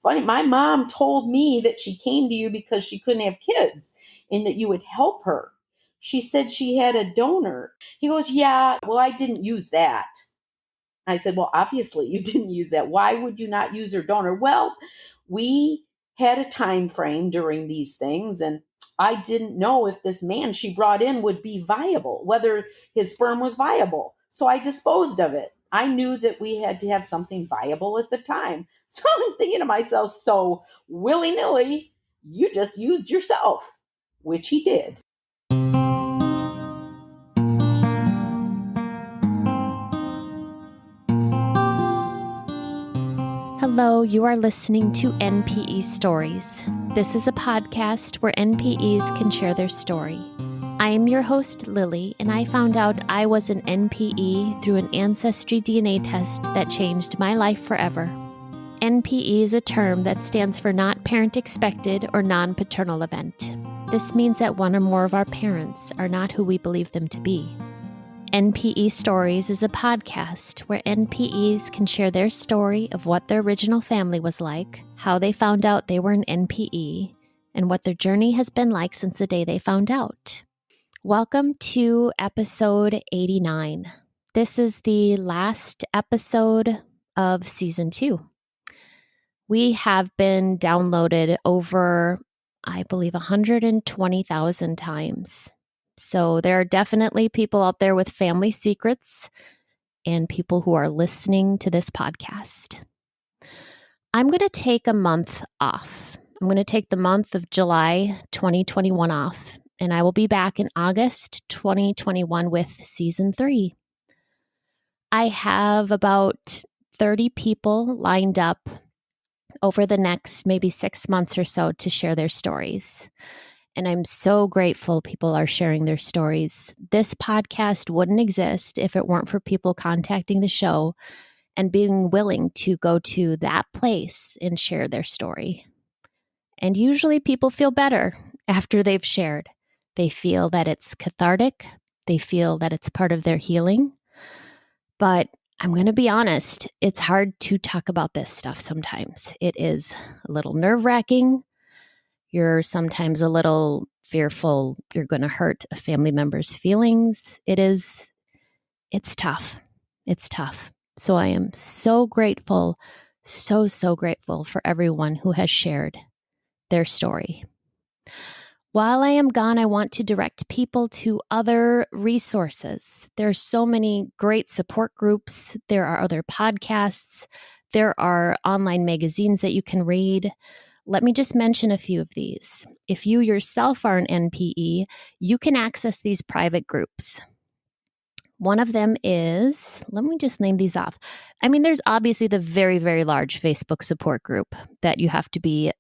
funny. My mom told me that she came to you because she couldn't have kids and that you would help her. She said she had a donor. He goes, yeah, well, I didn't use that. I said, well, obviously you didn't use that. Why would you not use her donor? Well, we had a time frame during these things, and I didn't know if this man she brought in would be viable, whether his sperm was viable. So I disposed of it. I knew that we had to have something viable at the time. So I'm thinking to myself, so willy-nilly, you just used yourself, which he did. Hello, you are listening to NPE Stories. This is a podcast where NPEs can share their story. I am your host, Lily, and I found out I was an NPE through an ancestry DNA test that changed my life forever. NPE is a term that stands for Not Parent Expected or Non-Paternal Event. This means that one or more of our parents are not who we believe them to be. NPE Stories is a podcast where NPEs can share their story of what their original family was like, how they found out they were an NPE, and what their journey has been like since the day they found out. Welcome to episode 89. This is the last episode of season 2. We have been downloaded over, I believe, 120,000 times. So there are definitely people out there with family secrets and people who are listening to this podcast. I'm going to take a month off. I'm going to take the month of July 2021 off, and I will be back in August 2021 with season 3. I have about 30 people lined up over the next maybe 6 months or so to share their stories. And I'm so grateful people are sharing their stories. This podcast wouldn't exist if it weren't for people contacting the show and being willing to go to that place and share their story. And usually people feel better after they've shared. They feel that it's cathartic. They feel that it's part of their healing. But I'm going to be honest, it's hard to talk about this stuff sometimes. It is a little nerve-wracking. You're sometimes a little fearful you're going to hurt a family member's feelings. It's tough. It's tough. So I am so grateful, so grateful for everyone who has shared their story. While I am gone, I want to direct people to other resources. There are so many great support groups. There are other podcasts. There are online magazines that you can read. Let me just mention a few of these. If you yourself are an NPE, you can access these private groups. One of them is, let me just name these off. I mean, there's obviously the very, very large Facebook support group that you have to be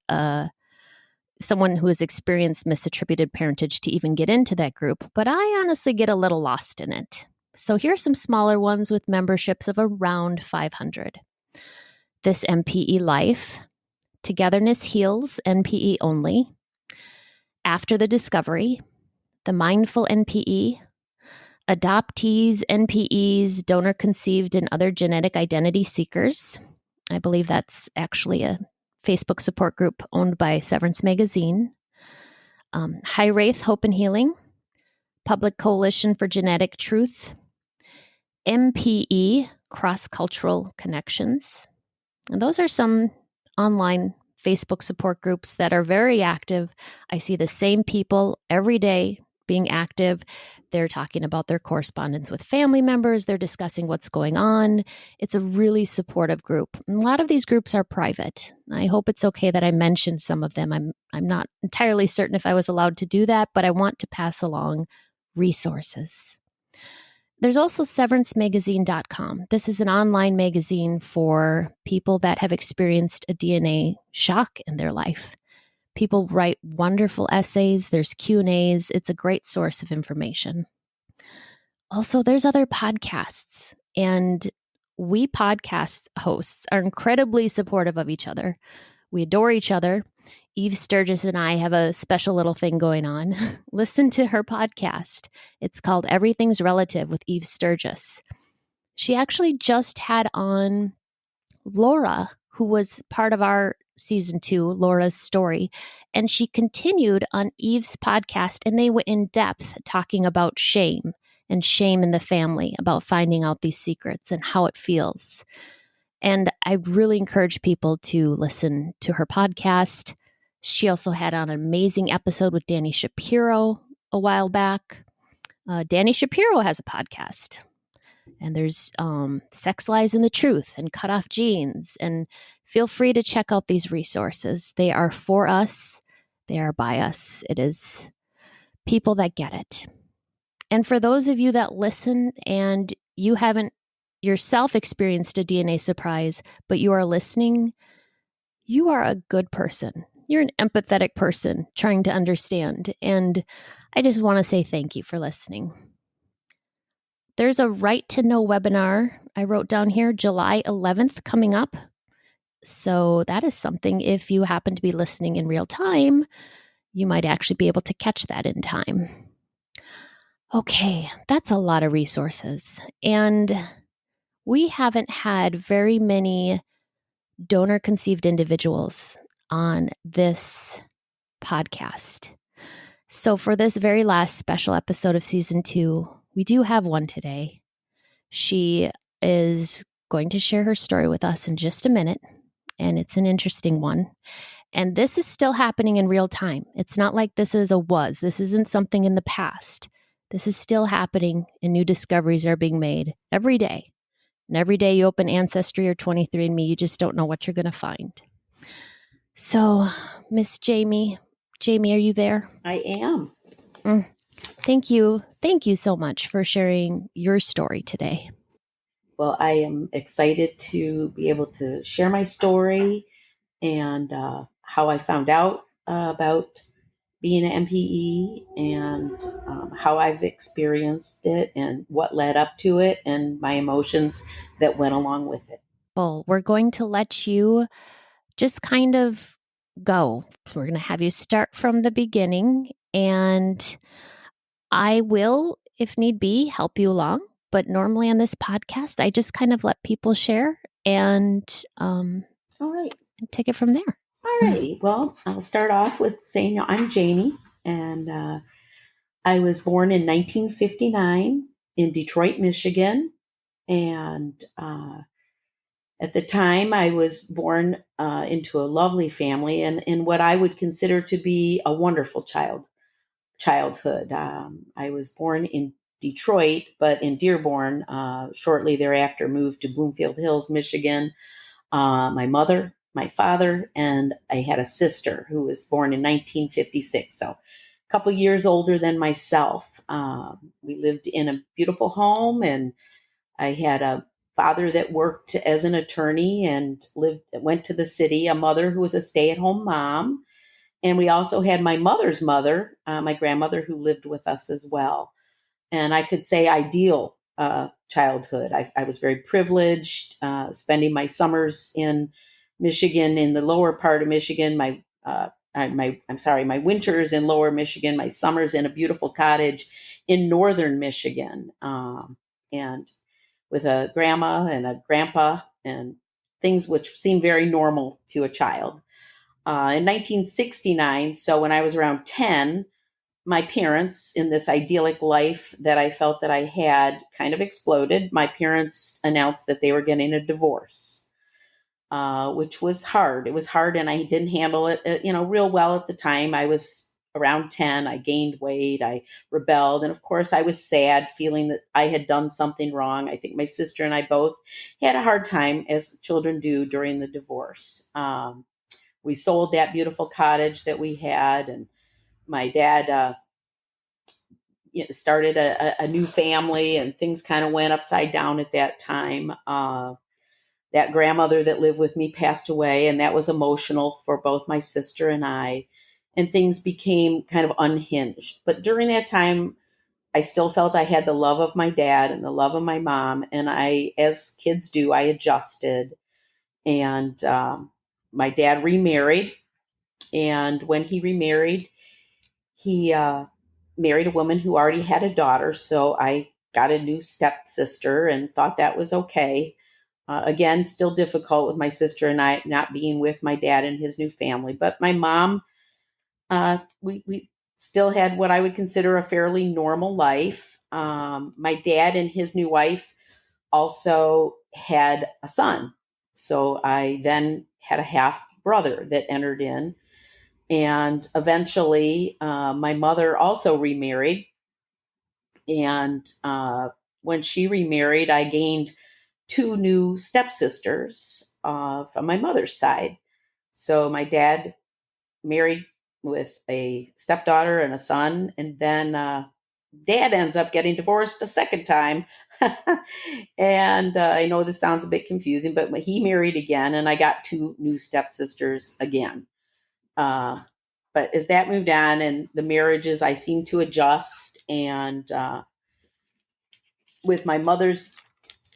someone who has experienced misattributed parentage to even get into that group, but I honestly get a little lost in it. So here are some smaller ones with memberships of around 500. This MPE Life, Togetherness Heals, NPE Only, After the Discovery, the Mindful NPE, Adoptees, NPEs, Donor Conceived and Other Genetic Identity Seekers. I believe that's actually a Facebook support group owned by Severance Magazine. Hiraeth, Hope and Healing, Public Coalition for Genetic Truth, MPE, Cross-Cultural Connections. And those are some online Facebook support groups that are very active. I see the same people every day being active. They're talking about their correspondence with family members. They're discussing what's going on. It's a really supportive group. And a lot of these groups are private. I hope it's okay that I mentioned some of them. I'm not entirely certain if I was allowed to do that, but I want to pass along resources. There's also SeveranceMagazine.com. This is an online magazine for people that have experienced a DNA shock in their life. People write wonderful essays. There's Q&As. It's a great source of information. Also, there's other podcasts, and we podcast hosts are incredibly supportive of each other. We adore each other. Eve Sturges and I have a special little thing going on. Listen to her podcast. It's called Everything's Relative with Eve Sturges. She actually just had on Laura, who was part of our season 2, Laura's story. And she continued on Eve's podcast, and they went in depth talking about shame and shame in the family, about finding out these secrets and how it feels. And I really encourage people to listen to her podcast. She also had an amazing episode with Dani Shapiro a while back. Dani Shapiro has a podcast. And there's Sex Lies and the Truth and Cut Off Genes. And feel free to check out these resources. They are for us. They are by us. It is people that get it. And for those of you that listen and you haven't yourself experienced a DNA surprise, but you are listening, you are a good person. You're an empathetic person trying to understand. And I just want to say thank you for listening. There's a Right to Know webinar I wrote down here, July 11th coming up. So that is something, if you happen to be listening in real time, you might actually be able to catch that in time. Okay, that's a lot of resources. And we haven't had very many donor-conceived individuals on this podcast. So for this very last special episode of season 2, we do have one today. She is going to share her story with us in just a minute, and it's an interesting one. And this is still happening in real time. It's not like this is a was. This isn't something in the past. This is still happening, and new discoveries are being made every day. And every day you open Ancestry or 23andMe, you just don't know what you're going to find. So, Miss Jaime, are you there? I am. Thank you. Thank you so much for sharing your story today. Well, I am excited to be able to share my story and how I found out about being an MPE and how I've experienced it and what led up to it and my emotions that went along with it. Well, we're going to let you just kind of go. We're going to have you start from the beginning, and I will, if need be, help you along. But normally on this podcast, I just kind of let people share and All right. take it from there. All righty. Well, I'll start off with saying I'm Jaime, and I was born in 1959 in Detroit, Michigan. And at the time, I was born into a lovely family and in what I would consider to be a wonderful childhood. I was born in Detroit, but in Dearborn, shortly thereafter moved to Bloomfield Hills, Michigan. My mother, my father, and I had a sister who was born in 1956, so a couple years older than myself. We lived in a beautiful home, and I had a father that worked as an attorney and went to the city, a mother who was a stay-at-home mom, and we also had my mother's mother, my grandmother, who lived with us as well. And I could say ideal childhood. I was very privileged, spending my summers in Michigan, in the lower part of Michigan. My winters in lower Michigan, my summers in a beautiful cottage in northern Michigan, and with a grandma and a grandpa and things which seem very normal to a child. In 1969, so when I was around 10, my parents, in this idyllic life that I felt that I had, kind of exploded. My parents announced that they were getting a divorce, which was hard. It was hard, and I didn't handle it, real well at the time. I was around 10. I gained weight. I rebelled. And of course, I was sad, feeling that I had done something wrong. I think my sister and I both had a hard time, as children do, during the divorce. We sold that beautiful cottage that we had, and my dad started a new family, and things kind of went upside down at that time. That grandmother that lived with me passed away, and that was emotional for both my sister and I, and things became kind of unhinged. But during that time, I still felt I had the love of my dad and the love of my mom, and I, as kids do, I adjusted. And my dad remarried, and when he remarried, he married a woman who already had a daughter. So I got a new stepsister and thought that was okay. Again, still difficult with my sister and I not being with my dad and his new family. But my mom, we still had what I would consider a fairly normal life. My dad and his new wife also had a son. So I then had a half brother that entered in. And eventually, my mother also remarried. And when she remarried, I gained two new stepsisters from my mother's side. So my dad married with a stepdaughter and a son, and then dad ends up getting divorced a second time. And I know this sounds a bit confusing, but he married again, and I got two new stepsisters again. But as that moved on and the marriages, I seemed to adjust. And with my mother's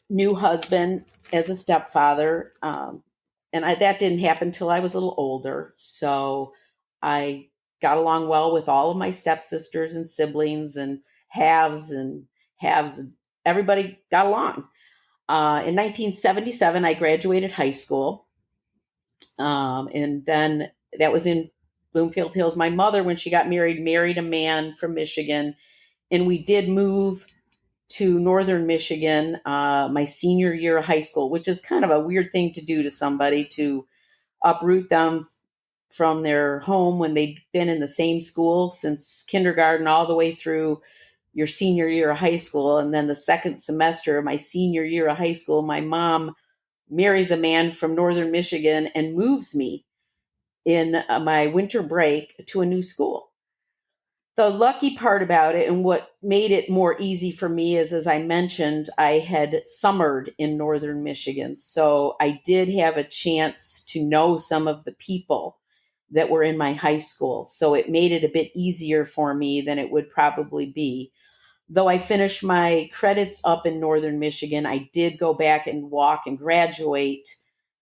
new husband as a stepfather, that didn't happen till I was a little older. So I got along well with all of my stepsisters and siblings and halves and halves. And everybody got along. In 1977, I graduated high school. And then that was in Bloomfield Hills. My mother, when she got married a man from Michigan. And we did move to northern Michigan my senior year of high school, which is kind of a weird thing to do to somebody, to uproot them from their home when they'd been in the same school since kindergarten all the way through your senior year of high school. And then the second semester of my senior year of high school, my mom marries a man from northern Michigan and moves me in my winter break to a new school. The lucky part about it, and what made it more easy for me, is, as I mentioned, I had summered in northern Michigan. So I did have a chance to know some of the people that were in my high school. So it made it a bit easier for me than it would probably be. Though I finished my credits up in northern Michigan, I did go back and walk and graduate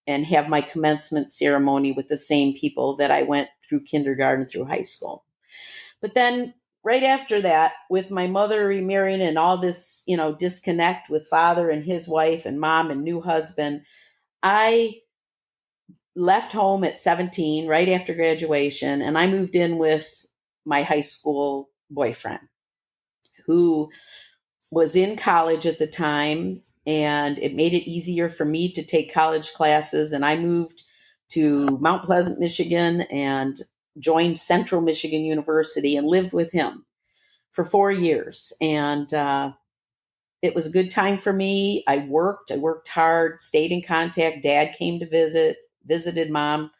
and have my commencement ceremony with the same people that I went through kindergarten through high school. But then right after that, with my mother remarrying and all this, disconnect with father and his wife and mom and new husband, I left home at 17, right after graduation, and I moved in with my high school boyfriend, who was in college at the time, and it made it easier for me to take college classes. And I moved to Mount Pleasant, Michigan, and joined Central Michigan University and lived with him for 4 years. And it was a good time for me. I worked hard, stayed in contact. Dad came to visited mom.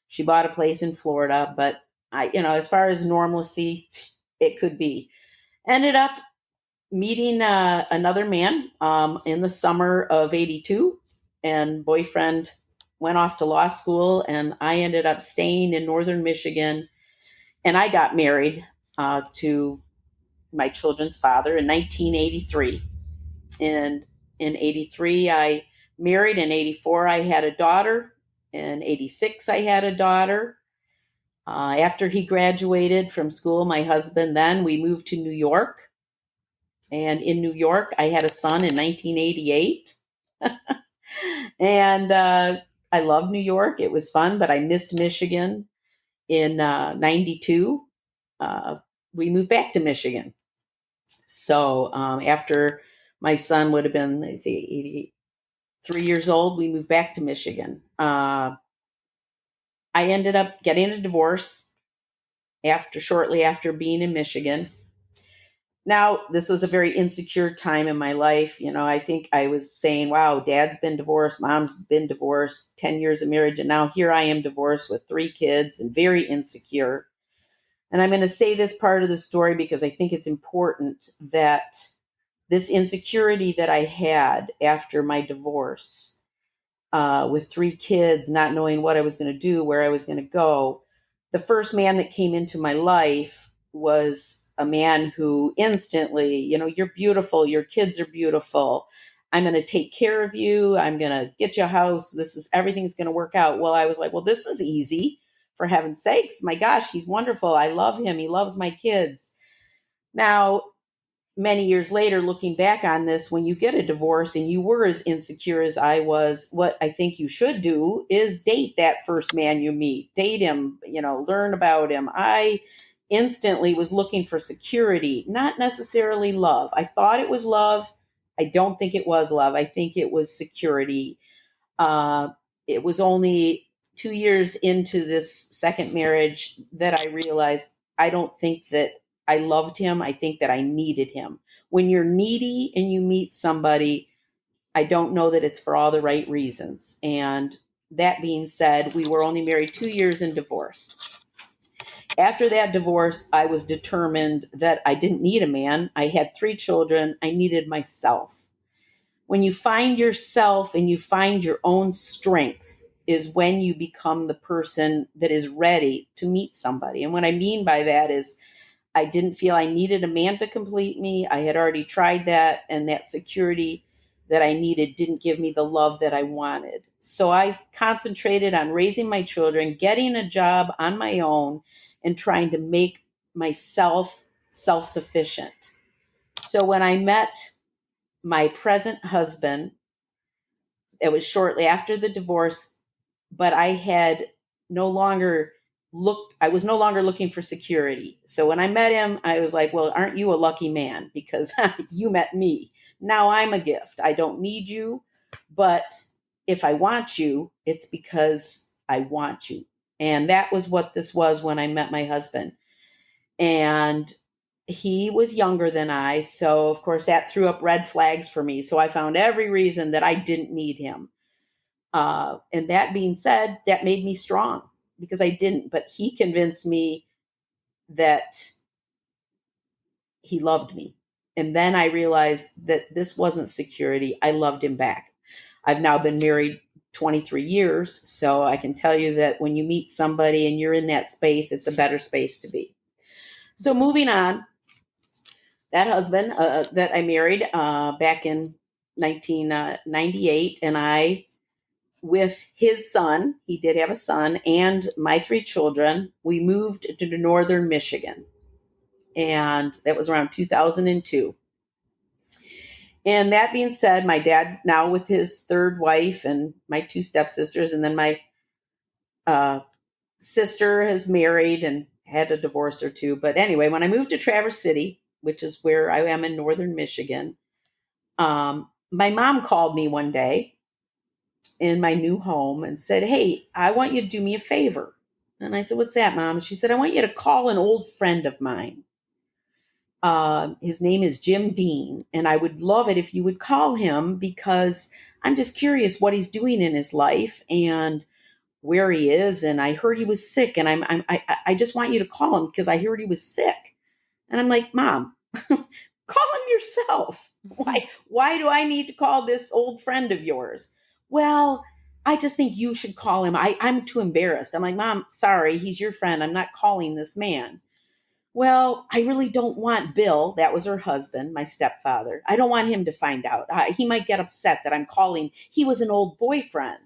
She bought a place in Florida, but as far as normalcy, it could be. Ended up meeting another man in the summer of 82, and boyfriend went off to law school, and I ended up staying in northern Michigan, and I got married to my children's father in 1983. And in 83, I married. In 84, I had a daughter. In 86, I had a daughter. After he graduated from school, my husband, then we moved to New York. And in New York, I had a son in 1988. And I love New York. It was fun, but I missed Michigan. In 92, we moved back to Michigan. So after my son would have been, 83 years old, we moved back to Michigan. I ended up getting a divorce shortly after being in Michigan. Now, this was a very insecure time in my life. I think I was saying, wow, dad's been divorced, mom's been divorced, 10 years of marriage, and now here I am divorced with 3 kids and very insecure. And I'm going to say this part of the story because I think it's important that this insecurity that I had after my divorce, with 3 kids, not knowing what I was going to do, where I was going to go, the first man that came into my life was a man who instantly, you're beautiful, your kids are beautiful, I'm going to take care of you, I'm going to get you a house, everything's going to work out. Well, I was like, well, this is easy, for heaven's sakes. My gosh, he's wonderful, I love him, he loves my kids. Now, many years later, looking back on this, when you get a divorce and you were as insecure as I was, what I think you should do is date that first man you meet. Date him, learn about him. I instantly was looking for security, not necessarily love. I thought it was love. I don't think it was love. I think it was security. Uh, it was only 2 years into this second marriage that I realized I don't think that I loved him. I think that I needed him. When you're needy and you meet somebody, I don't know that it's for all the right reasons. And that being said, we were only married 2 years and divorced. After that divorce, I was determined that I didn't need a man. I had 3 children. I needed myself. When you find yourself and you find your own strength is when you become the person that is ready to meet somebody. And what I mean by that is I didn't feel I needed a man to complete me. I had already tried that, and that security that I needed didn't give me the love that I wanted. So I concentrated on raising my children, getting a job on my own, and trying to make myself self-sufficient. So when I met my present husband, it was shortly after the divorce, but I was no longer looking for security. So when I met him, I was like, well, aren't you a lucky man? Because you met me. Now I'm a gift. I don't need you, but if I want you, it's because I want you. And that was what this was when I met my husband. And he was younger than I. So, of course, that threw up red flags for me. So I found every reason that I didn't need him. And that being said, that made me strong because I didn't. But he convinced me that he loved me. And then I realized that this wasn't security. I loved him back. I've now been married 23 years. So I can tell you that when you meet somebody and you're in that space, it's a better space to be. So moving on, that husband that I married back in 1998, and I, with his son, he did have a son, and my 3 children, we moved to northern Michigan. And that was around 2002. And that being said, my dad, now with his third wife and my 2 stepsisters, and then my sister has married and had a divorce or 2. But anyway, when I moved to Traverse City, which is where I am in northern Michigan, my mom called me one day in my new home and said, hey, I want you to do me a favor. And I said, what's that, Mom? And she said, I want you to call an old friend of mine. His name is Jim Dean, and I would love it if you would call him because I'm just curious what he's doing in his life and where he is. And I heard he was sick, and I just want you to call him because I heard he was sick. And I'm like, Mom, call him yourself. Why do I need to call this old friend of yours? Well, I just think you should call him. I'm too embarrassed. I'm like, Mom, sorry, he's your friend. I'm not calling this man. Well, I really don't want Bill, that was her husband, my stepfather. I don't want him to find out. He might get upset that I'm calling. He was an old boyfriend.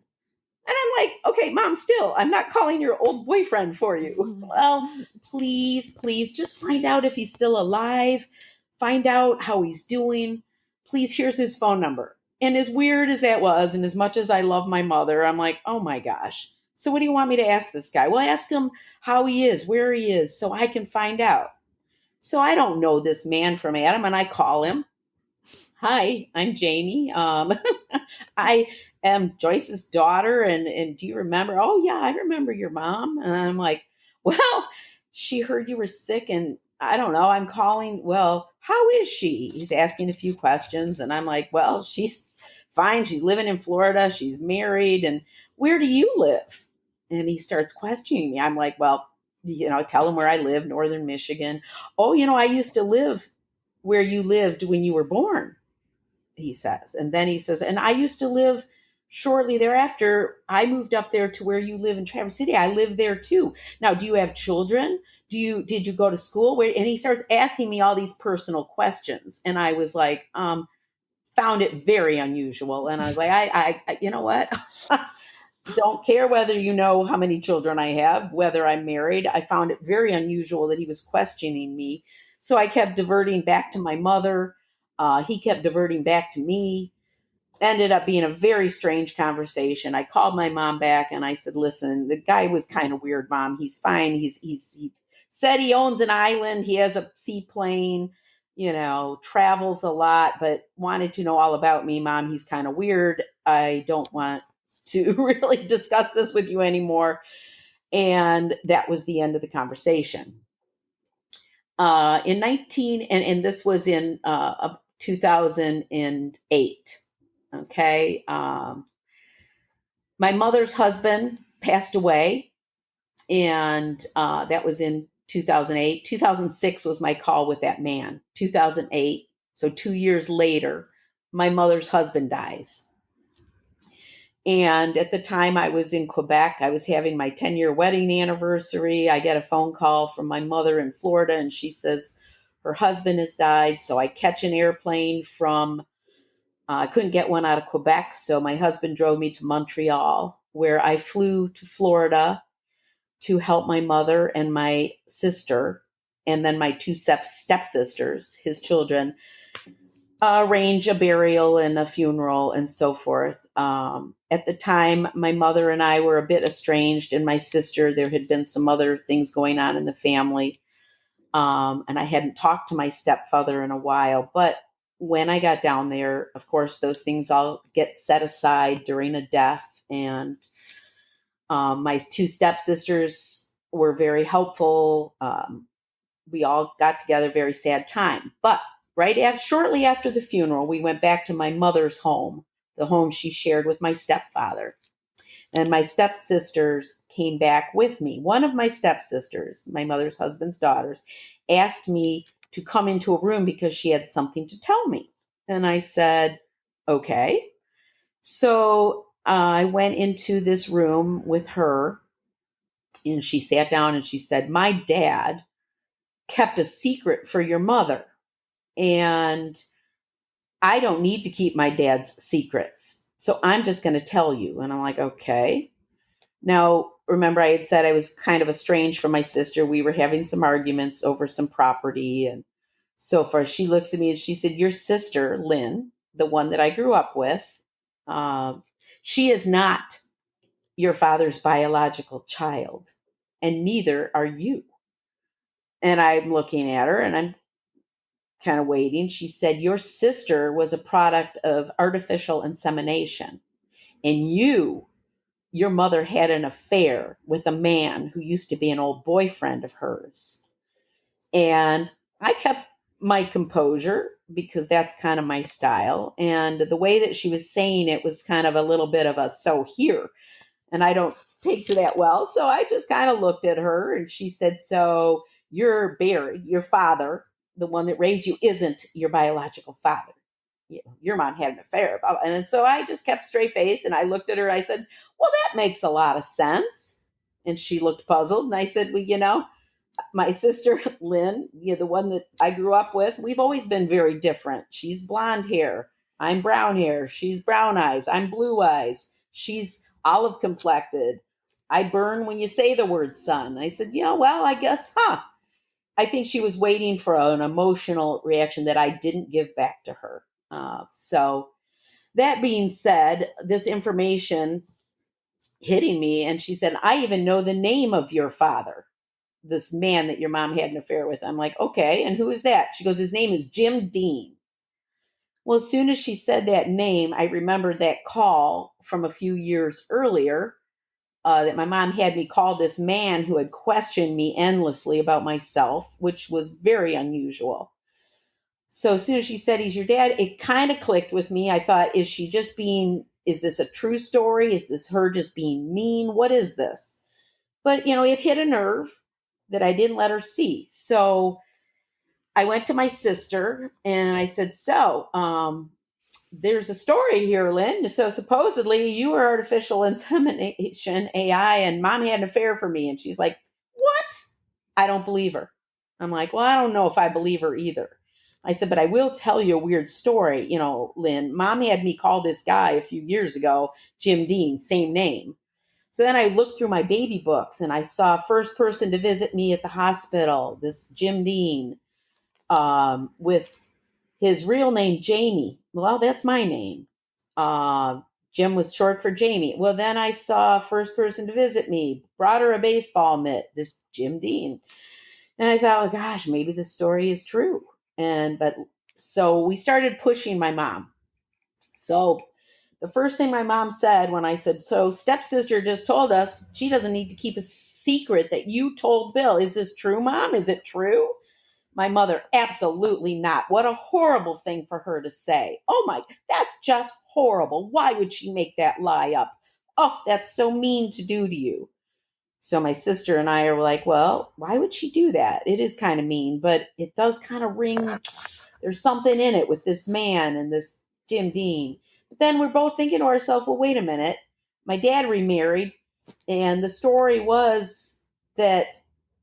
And I'm like, okay, Mom, still, I'm not calling your old boyfriend for you. Well, please, just find out if he's still alive. Find out how he's doing. Please, here's his phone number. And as weird as that was, and as much as I love my mother, I'm like, oh my gosh. So what do you want me to ask this guy? Well, ask him how he is, where he is, so I can find out. So I don't know this man from Adam, and I call him. Hi, I'm Jamie. I am Joyce's daughter, and do you remember? Oh, yeah, I remember your mom. And I'm like, well, she heard you were sick, and I don't know, I'm calling. Well, how is she? He's asking a few questions, and I'm like, well, she's fine. She's living in Florida. She's married, and where do you live? And he starts questioning me. I'm like, well, tell him where I live, northern Michigan. Oh, I used to live where you lived when you were born, he says. And then he says, and I used to live shortly thereafter. I moved up there to where you live in Traverse City. I live there too. Now, do you have children? Did you go to school? And he starts asking me all these personal questions. And I was like, found it very unusual. And I was like, I you know what? Don't care whether you know how many children I have, whether I'm married. I found it very unusual that he was questioning me. So I kept diverting back to my mother. He kept diverting back to me. Ended up being a very strange conversation. I called my mom back and I said, "Listen, the guy was kind of weird, Mom. He's fine. He said he owns an island. He has a seaplane, travels a lot, but wanted to know all about me, Mom. He's kind of weird. I don't want to really discuss this with you anymore." And that was the end of the conversation. In 19, and this was in 2008. Okay. My mother's husband passed away, and that was in 2008. 2006 was my call with that man. 2008. So 2 years later, my mother's husband dies. And at the time I was in Quebec, I was having my 10-year wedding anniversary. I get a phone call from my mother in Florida, and she says her husband has died. So I catch an airplane from, I couldn't get one out of Quebec. So my husband drove me to Montreal, where I flew to Florida to help my mother and my sister, and then my two stepsisters, his children, arrange a burial and a funeral and so forth. At the time, my mother and I were a bit estranged, and my sister, there had been some other things going on in the family. And I hadn't talked to my stepfather in a while. But when I got down there, of course, those things all get set aside during a death. And my two stepsisters were very helpful. We all got together, very sad time. But shortly after the funeral, we went back to my mother's home, the home she shared with my stepfather. And my stepsisters came back with me. One of my stepsisters, my mother's husband's daughters, asked me to come into a room because she had something to tell me. And I said, okay. So I went into this room with her, and she sat down and she said, "My dad kept a secret for your mother. And I don't need to keep my dad's secrets. So I'm just going to tell you." And I'm like, okay. Now, remember, I had said I was kind of estranged from my sister. We were having some arguments over some property and so forth. She looks at me and she said, "Your sister, Lynn, the one that I grew up with, she is not your father's biological child, and neither are you." And I'm looking at her and I'm kind of waiting. She said, "Your sister was a product of artificial insemination, and your mother had an affair with a man who used to be an old boyfriend of hers." And I kept my composure because that's kind of my style. And the way that she was saying it was kind of a little bit of a "so here." And I don't take to that well. So I just kind of looked at her and she said, "So your father, the one that raised you, isn't your biological father. Your mom had an affair." And so I just kept straight face and I looked at her. I said, "Well, that makes a lot of sense." And she looked puzzled. And I said, "Well, my sister, Lynn, the one that I grew up with, we've always been very different. She's blonde hair. I'm brown hair. She's brown eyes. I'm blue eyes. She's olive complected. I burn when you say the word son." I said, "Well, I guess, huh." I think she was waiting for an emotional reaction that I didn't give back to her. So that being said, this information hitting me, and she said, "I even know the name of your father, this man that your mom had an affair with." I'm like, "Okay, and who is that?" She goes, "His name is Jim Dean." Well, as soon as she said that name, I remembered that call from a few years earlier, that my mom had me call this man who had questioned me endlessly about myself, which was very unusual. So as soon as she said, "He's your dad," it kind of clicked with me. I thought, is this a true story? Is this her just being mean? What is this? But, it hit a nerve that I didn't let her see. So I went to my sister and I said, "There's a story here, Lynn. So supposedly you were artificial insemination, AI, and Mom had an affair for me." And she's like, "What?" I don't believe her. I'm like, "Well, I don't know if I believe her either." I said, "But I will tell you a weird story. Lynn, Mom had me call this guy a few years ago, Jim Dean, same name." So then I looked through my baby books and I saw first person to visit me at the hospital, this Jim Dean. with his real name, Jaime. Well, that's my name. Jim was short for Jamie. Well, then I saw first person to visit me, brought her a baseball mitt, this Jim Dean. And I thought, oh, gosh, maybe the story is true. So we started pushing my mom. So the first thing my mom said when I said, so stepsister just told us she doesn't need to keep a secret that you told Bill. Is this true, Mom? Is it true? My mother, absolutely not. What a horrible thing for her to say. Oh my, that's just horrible. Why would she make that lie up? Oh, that's so mean to do to you. So my sister and I are like, well, why would she do that? It is kind of mean, but it does kind of ring. There's something in it with this man and this Jim Dean. But then we're both thinking to ourselves, well, wait a minute. My dad remarried, and the story was that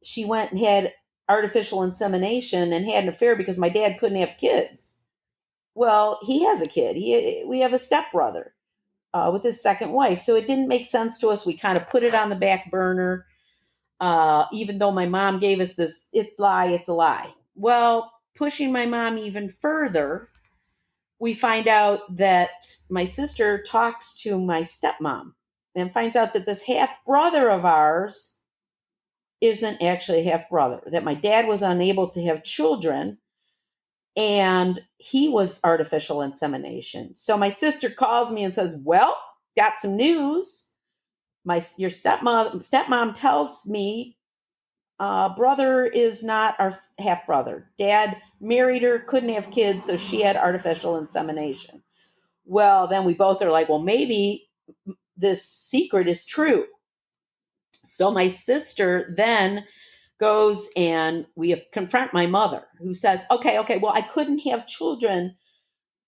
she went and had artificial insemination and had an affair because my dad couldn't have kids. Well, he has a kid. We have a stepbrother with his second wife. So it didn't make sense to us. We kind of put it on the back burner, even though my mom gave us this, it's a lie. Well, pushing my mom even further, we find out that my sister talks to my stepmom and finds out that this half brother of ours isn't actually a half brother, that my dad was unable to have children and he was artificial insemination. So my sister calls me and says, well, got some news. Your stepmom tells me brother is not our half brother. Dad married her, couldn't have kids, so she had artificial insemination. Well, then we both are like, well, maybe this secret is true. So my sister then goes and we confront my mother, who says, okay, well, I couldn't have children.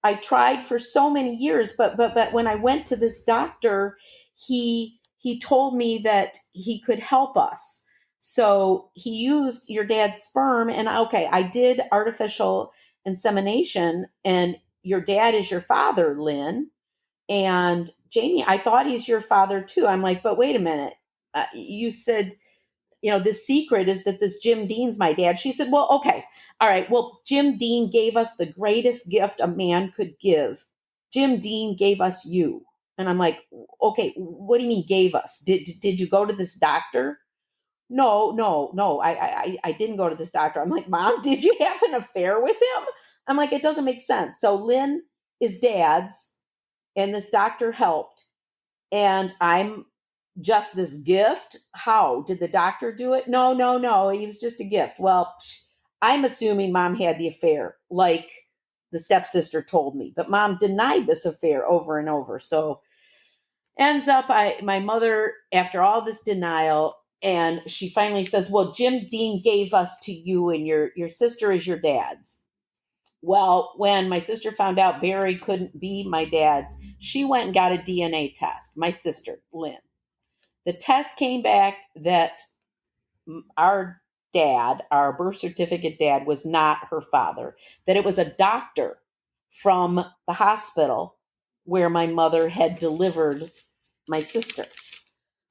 I tried for so many years, but when I went to this doctor, he told me that he could help us. So he used your dad's sperm, and okay, I did artificial insemination, and your dad is your father, Lynn. And Jamie, I thought he's your father too. I'm like, but wait a minute. You said, the secret is that this Jim Dean's my dad. She said, well, okay. All right. Well, Jim Dean gave us the greatest gift a man could give. Jim Dean gave us you. And I'm like, okay, what do you mean gave us? Did you go to this doctor? No. I didn't go to this doctor. I'm like, Mom, did you have an affair with him? I'm like, it doesn't make sense. So Lynn is dad's and this doctor helped. And I'm just this gift. How did the doctor do it? No. He was just a gift. Well, I'm assuming Mom had the affair, like the stepsister told me, but Mom denied this affair over and over. So ends up, my mother, after all this denial, and she finally says, well, Jim Dean gave us to you, and your sister is your dad's. Well, when my sister found out Barry couldn't be my dad's, she went and got a DNA test, my sister, Lynn. The test came back that our dad, our birth certificate dad, was not her father, that it was a doctor from the hospital where my mother had delivered my sister.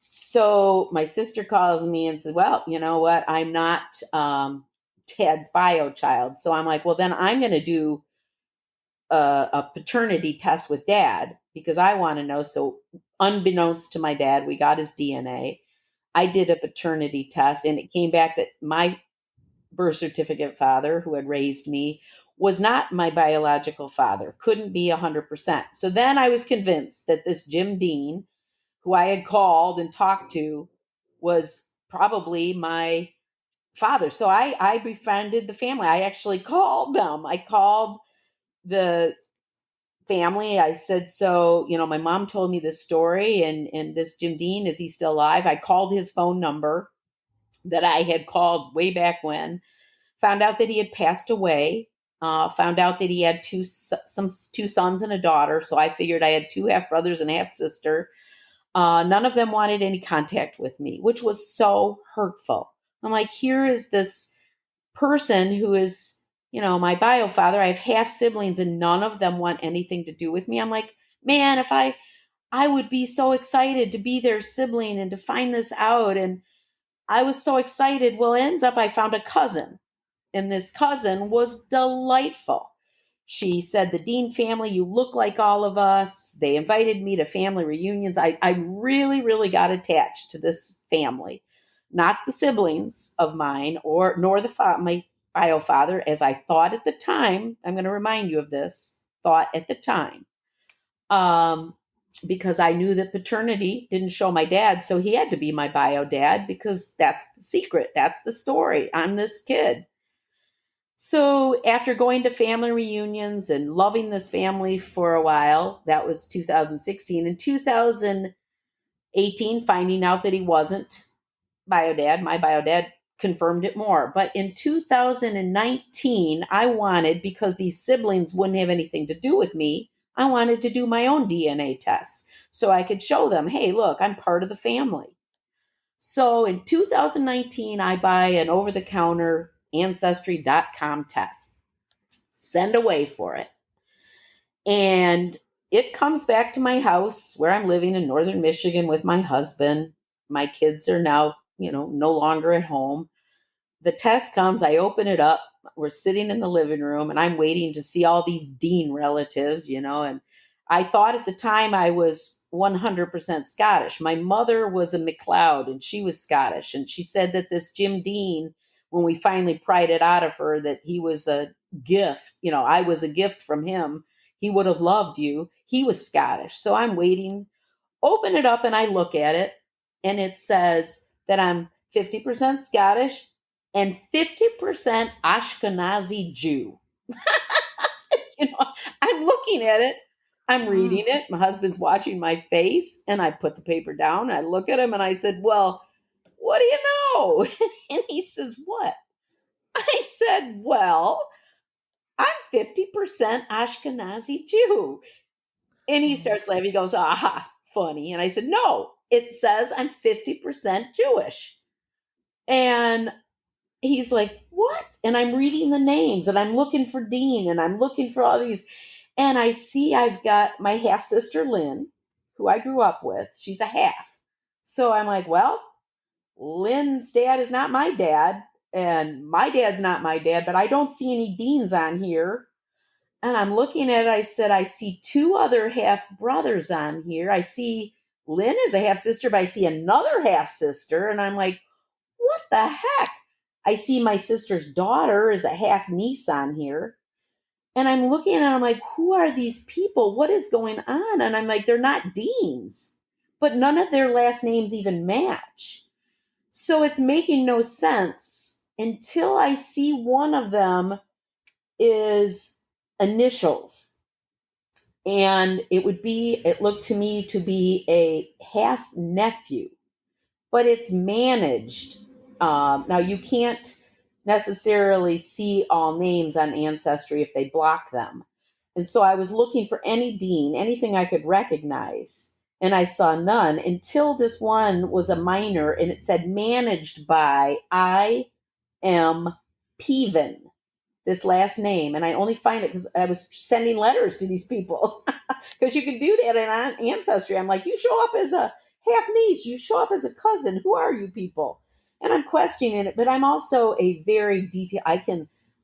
So my sister calls me and says, well, you know what? I'm not Dad's bio child. So I'm like, well, then I'm going to do a paternity test with Dad because I want to know. So unbeknownst to my dad, we got his DNA. I did a paternity test and it came back that my birth certificate father, who had raised me, was not my biological father, couldn't be 100%. So then I was convinced that this Jim Dean, who I had called and talked to, was probably my father. So I befriended the family. I actually called them. I called the family. I said, so, my mom told me this story and this Jim Dean, is he still alive? I called his phone number that I had called way back when, found out that he had passed away, found out that he had two sons and a daughter. So I figured I had two half brothers and a half sister. None of them wanted any contact with me, which was so hurtful. I'm like, here is this person who is, my bio father. I have half siblings and none of them want anything to do with me. I'm like, man, if I would be so excited to be their sibling and to find this out. And I was so excited. Well, it ends up I found a cousin. and this cousin was delightful. She said, the Dean family, you look like all of us. They invited me to family reunions. I really, really got attached to this family. Not the siblings of mine nor my bio father, as I thought at the time. I'm going to remind you of this, thought at the time. Because I knew that paternity didn't show my dad, so he had to be my bio dad because that's the secret. That's the story. I'm this kid. So after going to family reunions and loving this family for a while, that was 2016. In 2018, finding out that he wasn't bio dad, my bio dad confirmed it more. But in 2019, I wanted, because these siblings wouldn't have anything to do with me, I wanted to do my own DNA test so I could show them, hey, look, I'm part of the family. So in 2019, I buy an over-the-counter Ancestry.com test, send away for it. And it comes back to my house where I'm living in northern Michigan with my husband. My kids are now, no longer at home. The test comes, I open it up. We're sitting in the living room and I'm waiting to see all these Dean relatives, and I thought at the time I was 100% Scottish. My mother was a McLeod and she was Scottish. And she said that this Jim Dean, when we finally pried it out of her that he was a gift, I was a gift from him. He would have loved you. He was Scottish. So I'm waiting, open it up and I look at it and it says that I'm 50% Scottish and 50% Ashkenazi Jew. I'm looking at it. I'm reading it. My husband's watching my face, and I put the paper down. I look at him, and I said, well, what do you know? And he says, what? I said, well, I'm 50% Ashkenazi Jew. And he starts laughing. He goes, aha, funny. And I said, no, it says I'm 50% Jewish. And he's like, what? And I'm reading the names and I'm looking for Dean and I'm looking for all these. And I see I've got my half sister, Lynn, who I grew up with. She's a half. So I'm like, well, Lynn's dad is not my dad and my dad's not my dad, but I don't see any Deans on here. And I'm looking at it. I said, I see two other half brothers on here. I see Lynn is a half sister, but I see another half sister. And I'm like, what the heck? I see my sister's daughter is a half niece on here. And I'm looking and I'm like, who are these people? What is going on? And I'm like, they're not Deans, but none of their last names even match. So it's making no sense until I see one of them is initials. And it looked to me to be a half nephew, but it's managed. Now, you can't necessarily see all names on Ancestry if they block them. And so I was looking for any Dean, anything I could recognize, and I saw none until this one was a minor and it said managed by I. M. Peven, this last name. And I only find it because I was sending letters to these people because you can do that in Ancestry. I'm like, you show up as a half niece, you show up as a cousin. Who are you people? And I'm questioning it, but I'm also a very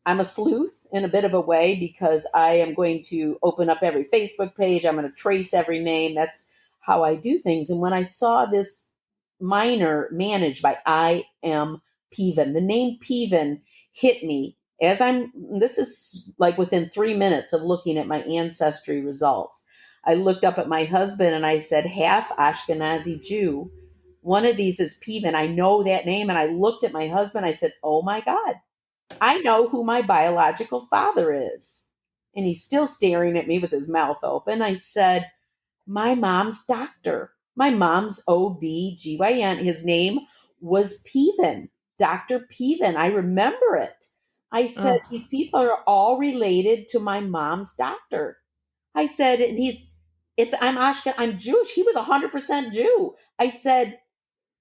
I'm a sleuth in a bit of a way because I am going to open up every Facebook page. I'm going to trace every name. That's how I do things. And when I saw this minor managed by I. M. Peven, the name Peven hit me this is like within 3 minutes of looking at my Ancestry results. I looked up at my husband and I said, half Ashkenazi Jew. One of these is Peven. I know that name. And I looked at my husband. I said, oh my God, I know who my biological father is. And he's still staring at me with his mouth open. I said, my mom's doctor, my mom's OB-GYN. His name was Peven, Dr. Peven. I remember it. I said, these people are all related to my mom's doctor. I said, and I'm Jewish. He was 100% Jew. I said,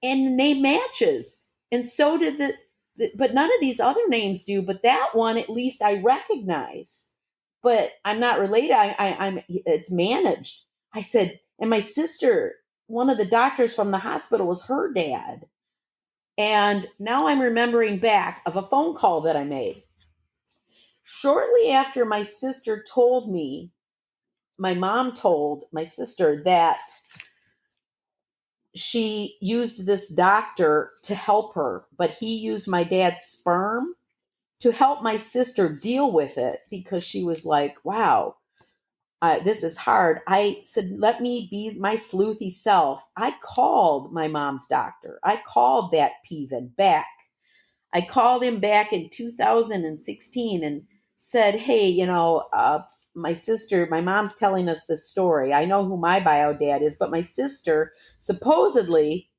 and the name matches. And so did but none of these other names do, but that one, at least I recognize, but I'm not related. It's managed. I said, and my sister, one of the doctors from the hospital was her dad. And now I'm remembering back of a phone call that I made. Shortly after my sister told me, my mom told my sister that she used this doctor to help her, but he used my dad's sperm to help my sister deal with it because she was like, wow, this is hard. I said, let me be my sleuthy self. I called my mom's doctor. I called that Peven back. I called him back in 2016 and said, hey, my mom's telling us this story. I know who my bio dad is, but my sister supposedly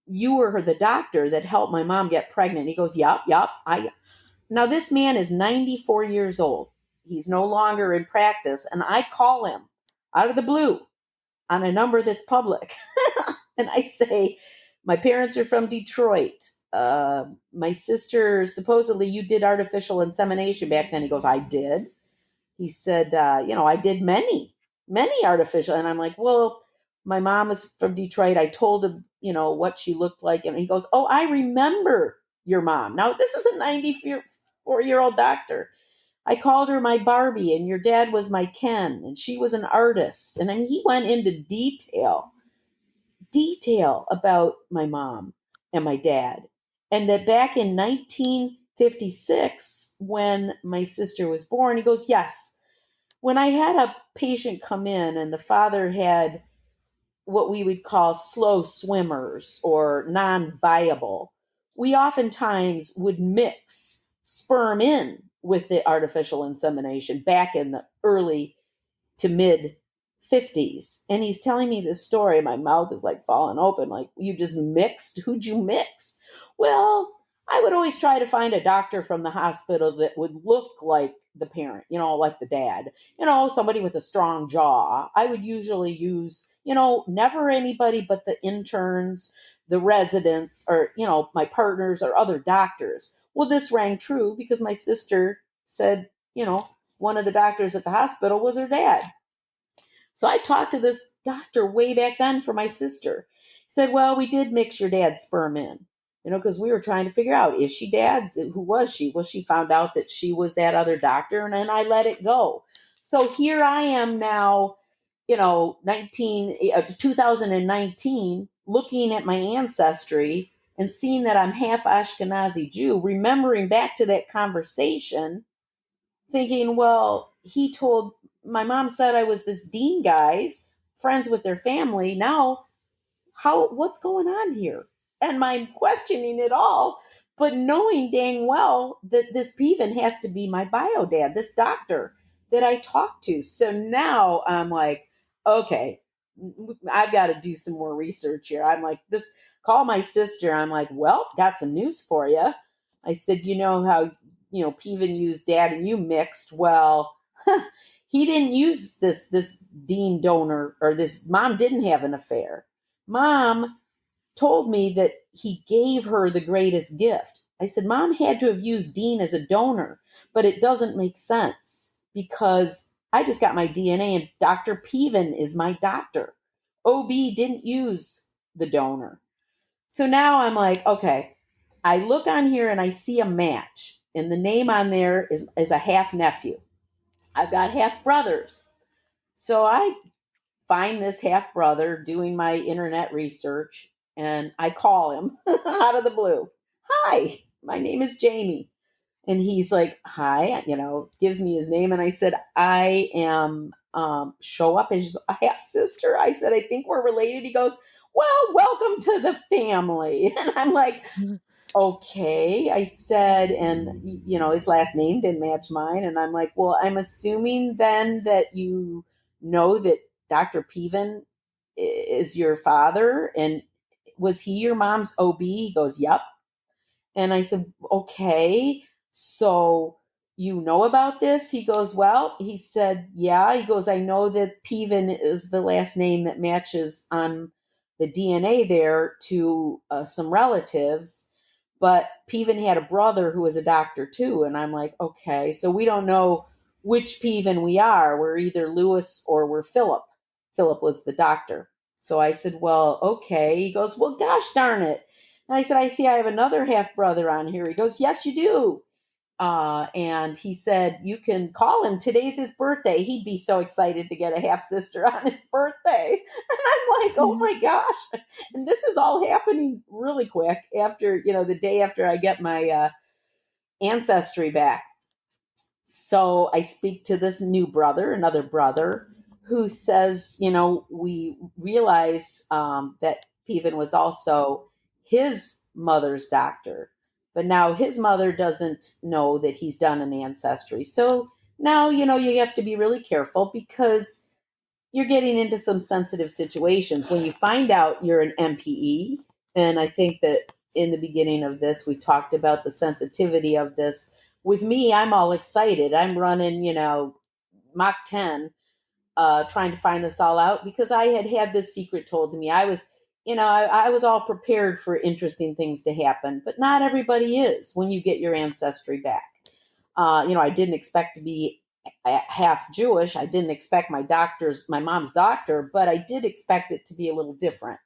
you were the doctor that helped my mom get pregnant. He goes, yup. Now this man is 94 years old. He's no longer in practice. And I call him out of the blue on a number that's public. And I say, my parents are from Detroit. My sister, supposedly you did artificial insemination back then. He goes, I did. He said, I did many artificial. And I'm like, well, my mom is from Detroit. I told him, what she looked like. And he goes, oh, I remember your mom. Now, this is a 94-year-old doctor. I called her my Barbie, and your dad was my Ken, and she was an artist. And then he went into detail about my mom and my dad. And that back in 1956, when my sister was born, he goes, yes, when I had a patient come in and the father had what we would call slow swimmers or non-viable, we oftentimes would mix sperm in with the artificial insemination back in the early to mid 50s. And he's telling me this story. My mouth is like falling open. Like, you just mixed? Who'd you mix? Well, I would always try to find a doctor from the hospital that would look like the parent, like the dad, somebody with a strong jaw. I would usually use, never anybody but the interns, the residents, or, my partners or other doctors. Well, this rang true because my sister said, one of the doctors at the hospital was her dad. So I talked to this doctor way back then for my sister. He said, well, we did mix your dad's sperm in, because we were trying to figure out, is she dad's? Who was she? Well, she found out that she was that other doctor, and then I let it go. So here I am now, 2019, looking at my ancestry and seeing that I'm half Ashkenazi Jew, remembering back to that conversation, thinking, well, my mom said I was this dean guy's friends with their family. Now, what's going on here? And I'm questioning it all, but knowing dang well that this Peven has to be my bio dad, this doctor that I talked to. So now I'm like, okay, I've got to do some more research here. I'm like, call my sister. I'm like, well, got some news for you. I said, how Peven used dad and you mixed. Well, he didn't use this dean donor, or this mom didn't have an affair. Mom told me that he gave her the greatest gift. I said, Mom had to have used Dean as a donor, but it doesn't make sense because I just got my DNA and Dr. Peven is my doctor. OB didn't use the donor. So now I'm like, okay, I look on here and I see a match, and the name on there is a half nephew. I've got half brothers. So I find this half brother doing my internet research, and I call him out of the blue. Hi, my name is Jaime. And he's like, hi, gives me his name. And I said, I am, show up as a half sister. I said, I think we're related. He goes, well, welcome to the family. And I'm like, okay, I said, and his last name didn't match mine. And I'm like, well, I'm assuming then that you know that Dr. Peven is your father. And was he your mom's OB? He goes, yep. And I said, okay, so you know about this? He goes, well, he said, yeah. He goes, I know that Peven is the last name that matches on the DNA there to some relatives. But Peven had a brother who was a doctor too. And I'm like, okay, so we don't know which Peven we are. We're either Lewis or we're Philip. Philip was the doctor. So I said, well, okay. He goes, well, gosh darn it. And I said, I see I have another half brother on here. He goes, yes, you do. And he said, you can call him. Today's his birthday. He'd be so excited to get a half sister on his birthday. And I'm like, oh my gosh. And this is all happening really quick after, the day after I get my ancestry back. So I speak to this new brother, another brother, who says, we realize that Peven was also his mother's doctor, but now his mother doesn't know that he's done an ancestry. So now, you have to be really careful because you're getting into some sensitive situations when you find out you're an MPE. And I think that in the beginning of this, we talked about the sensitivity of this. With me, I'm all excited. I'm running, Mach 10, trying to find this all out because I had this secret told to me. I was, I was all prepared for interesting things to happen, but not everybody is when you get your ancestry back. I didn't expect to be half Jewish. I didn't expect my mom's doctor, but I did expect it to be a little different.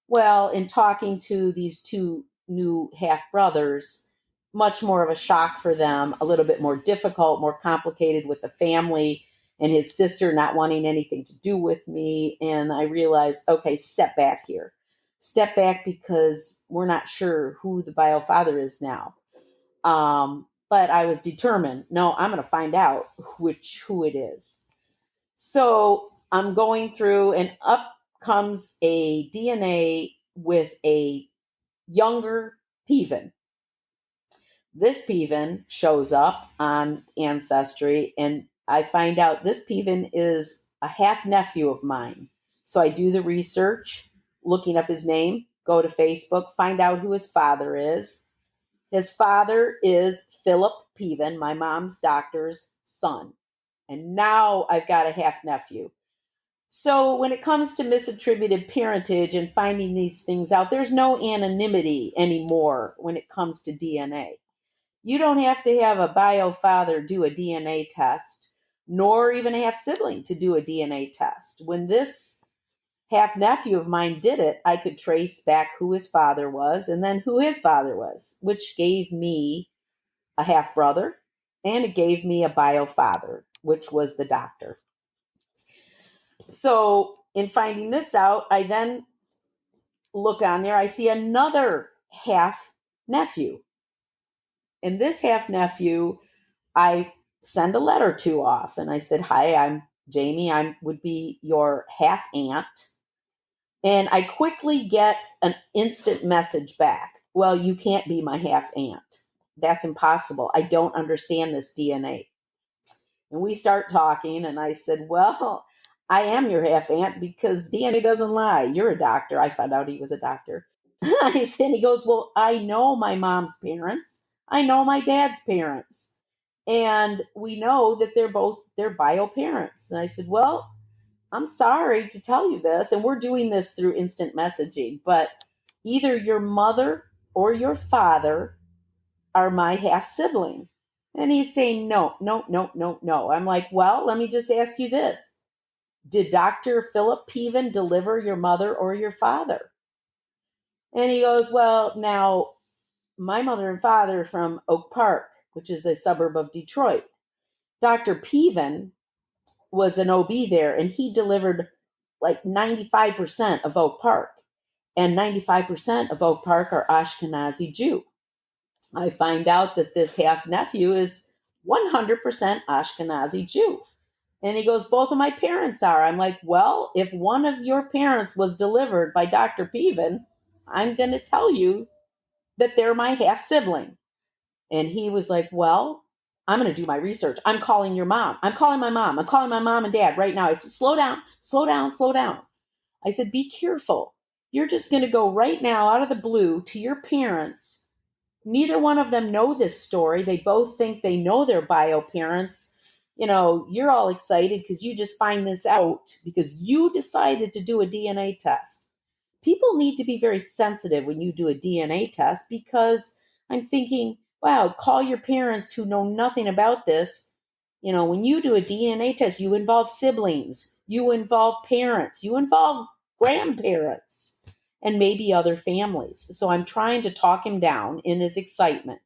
Well, in talking to these two new half brothers, much more of a shock for them, a little bit more difficult, more complicated with the family and his sister not wanting anything to do with me. And I realized, okay, step back here. Step back because we're not sure who the bio father is now. But I was determined, no, I'm going to find out who it is. So I'm going through, and up comes a DNA with a younger Peven. This Peven shows up on Ancestry, and I find out this Peven is a half nephew of mine. So I do the research, looking up his name, go to Facebook, find out who his father is. His father is Philip Peven, my mom's doctor's son. And now I've got a half nephew. So when it comes to misattributed parentage and finding these things out, there's no anonymity anymore when it comes to DNA. You don't have to have a bio father do a DNA test, nor even a half sibling to do a DNA test. When this half nephew of mine did it, I could trace back who his father was and then who his father was, which gave me a half brother and it gave me a bio father, which was the doctor. So in finding this out, I then look on there, I see another half nephew. And this half nephew, I send a letter to off and I said, hi, I'm Jaime. I would be your half aunt. And I quickly get an instant message back. Well, you can't be my half aunt. That's impossible. I don't understand this DNA. And we start talking, and I said, well, I am your half aunt because DNA doesn't lie. You're a doctor. I found out he was a doctor. I said, and he goes, well, I know my mom's parents. I know my dad's parents. And we know that they're both their bio parents. And I said, well, I'm sorry to tell you this, and we're doing this through instant messaging, but either your mother or your father are my half sibling. And he's saying, no, no, no, no, no. I'm like, well, let me just ask you this. Did Dr. Philip Peven deliver your mother or your father? And he goes, well, now my mother and father are from Oak Park, which is a suburb of Detroit. Dr. Peven was an OB there, and he delivered like 95% of Oak Park. And 95% of Oak Park are Ashkenazi Jew. I find out that this half nephew is 100% Ashkenazi Jew. And he goes, both of my parents are. I'm like, well, if one of your parents was delivered by Dr. Peven, I'm going to tell you that they're my half sibling. And he was like, well, I'm going to do my research. I'm calling your mom. I'm calling my mom. I'm calling my mom and dad right now. I said, slow down, slow down, slow down. I said, be careful. You're just going to go right now out of the blue to your parents. Neither one of them know this story. They both think they know their bio parents. You're all excited because you just find this out because you decided to do a DNA test. People need to be very sensitive when you do a DNA test because I'm thinking, wow, call your parents who know nothing about this. When you do a DNA test, you involve siblings, you involve parents, you involve grandparents, and maybe other families. So I'm trying to talk him down in his excitement.